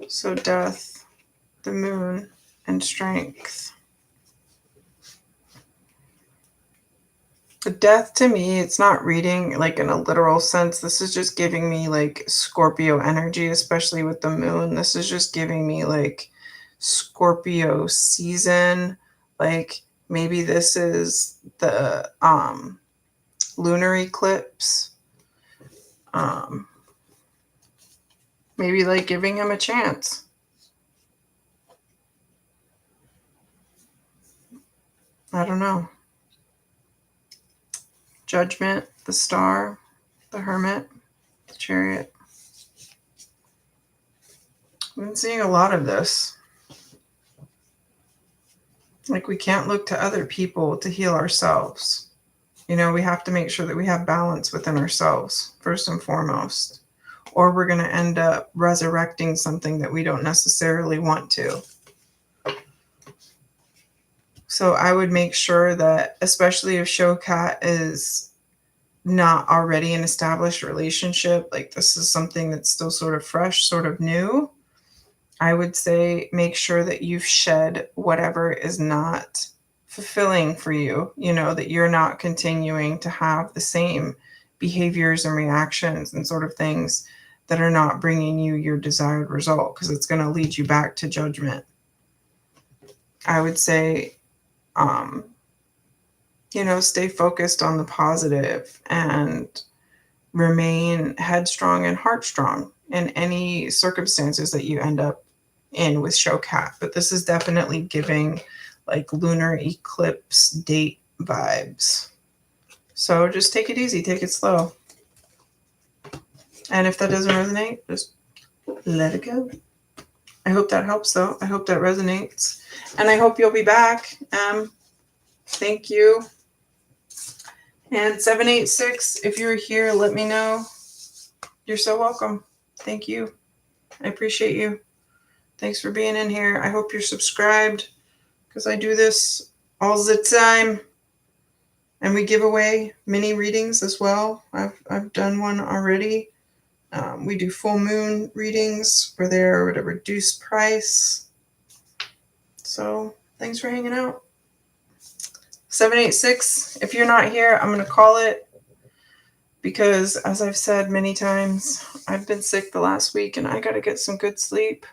So death, the moon, and strength. The death to me, it's not reading like in a literal sense. This is just giving me like Scorpio energy, especially with the moon. This is just giving me like Scorpio season. Like maybe this is the lunar eclipse. Um Maybe like giving him a chance. I don't know. Judgment, the star, the hermit, the chariot. I've been seeing a lot of this. Like we can't look to other people to heal ourselves. You know, we have to make sure that we have balance within ourselves, first and foremost. Or we're going to end up resurrecting something that we don't necessarily want to. So I would make sure that, especially if Showcat is not already an established relationship, like this is something that's still sort of fresh, sort of new, I would say make sure that you've shed whatever is not fulfilling for you, you know, that you're not continuing to have the same behaviors and reactions and sort of things that are not bringing you your desired result, because it's going to lead you back to judgment. I would say, you know, stay focused on the positive and remain headstrong and heartstrong in any circumstances that you end up in with Showcat. But this is definitely giving like lunar eclipse date vibes. So just take it easy, take it slow. And if that doesn't resonate, just let it go. I hope that helps though. I hope that resonates. And I hope you'll be back. Thank you. And 786, if you're here, let me know. You're so welcome. Thank you. I appreciate you. Thanks for being in here. I hope you're subscribed, because I do this all the time. And we give away mini readings as well. I've done one already. We do full moon readings where they're at a reduced price. So thanks for hanging out. 786, if you're not here, I'm going to call it, because as I've said many times, I've been sick the last week and I got to get some good sleep.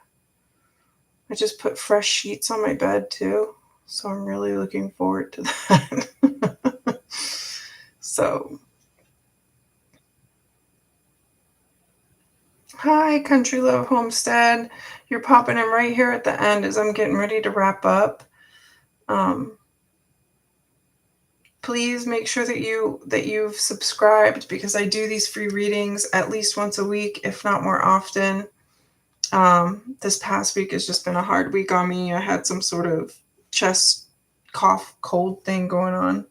I just put fresh sheets on my bed too. So I'm really looking forward to that. So, hi, Country Love Homestead. You're popping in right here at the end as I'm getting ready to wrap up. Please make sure that you've subscribed, because I do these free readings at least once a week, if not more often. This past week has just been a hard week on me. I had some sort of chest cough, cold thing going on.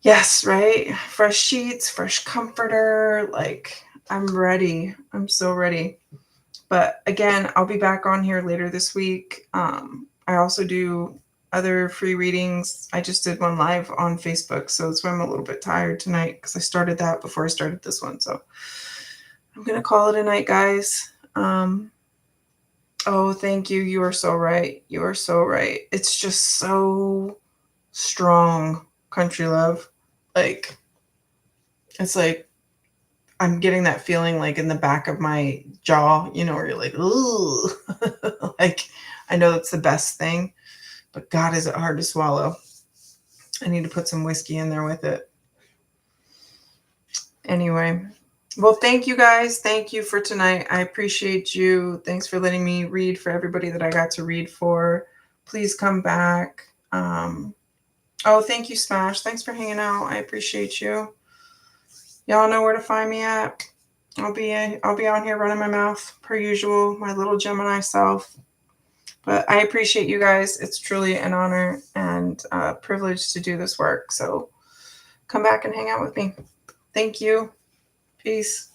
Yes, right? Fresh sheets, fresh comforter. Like, I'm ready. I'm so ready. But again, I'll be back on here later this week. I also do other free readings. I just did one live on Facebook, so that's why I'm a little bit tired tonight, because I started that before I started this one. So I'm going to call it a night, guys. Oh, thank you. You are so right. You are so right. It's just so strong, Country Love. Like, it's like I'm getting that feeling like in the back of my jaw, you know, where you're like, ooh. Like, I know that's the best thing, but God, is it hard to swallow. I need to put some whiskey in there with it. Anyway, well, thank you guys. Thank you for tonight. I appreciate you. Thanks for letting me read for everybody that I got to read for. Please come back. Oh, thank you, Smash. Thanks for hanging out. I appreciate you. Y'all know where to find me at. I'll be on here running my mouth per usual, my little Gemini self. But I appreciate you guys. It's truly an honor and a privilege to do this work. So come back and hang out with me. Thank you. Peace.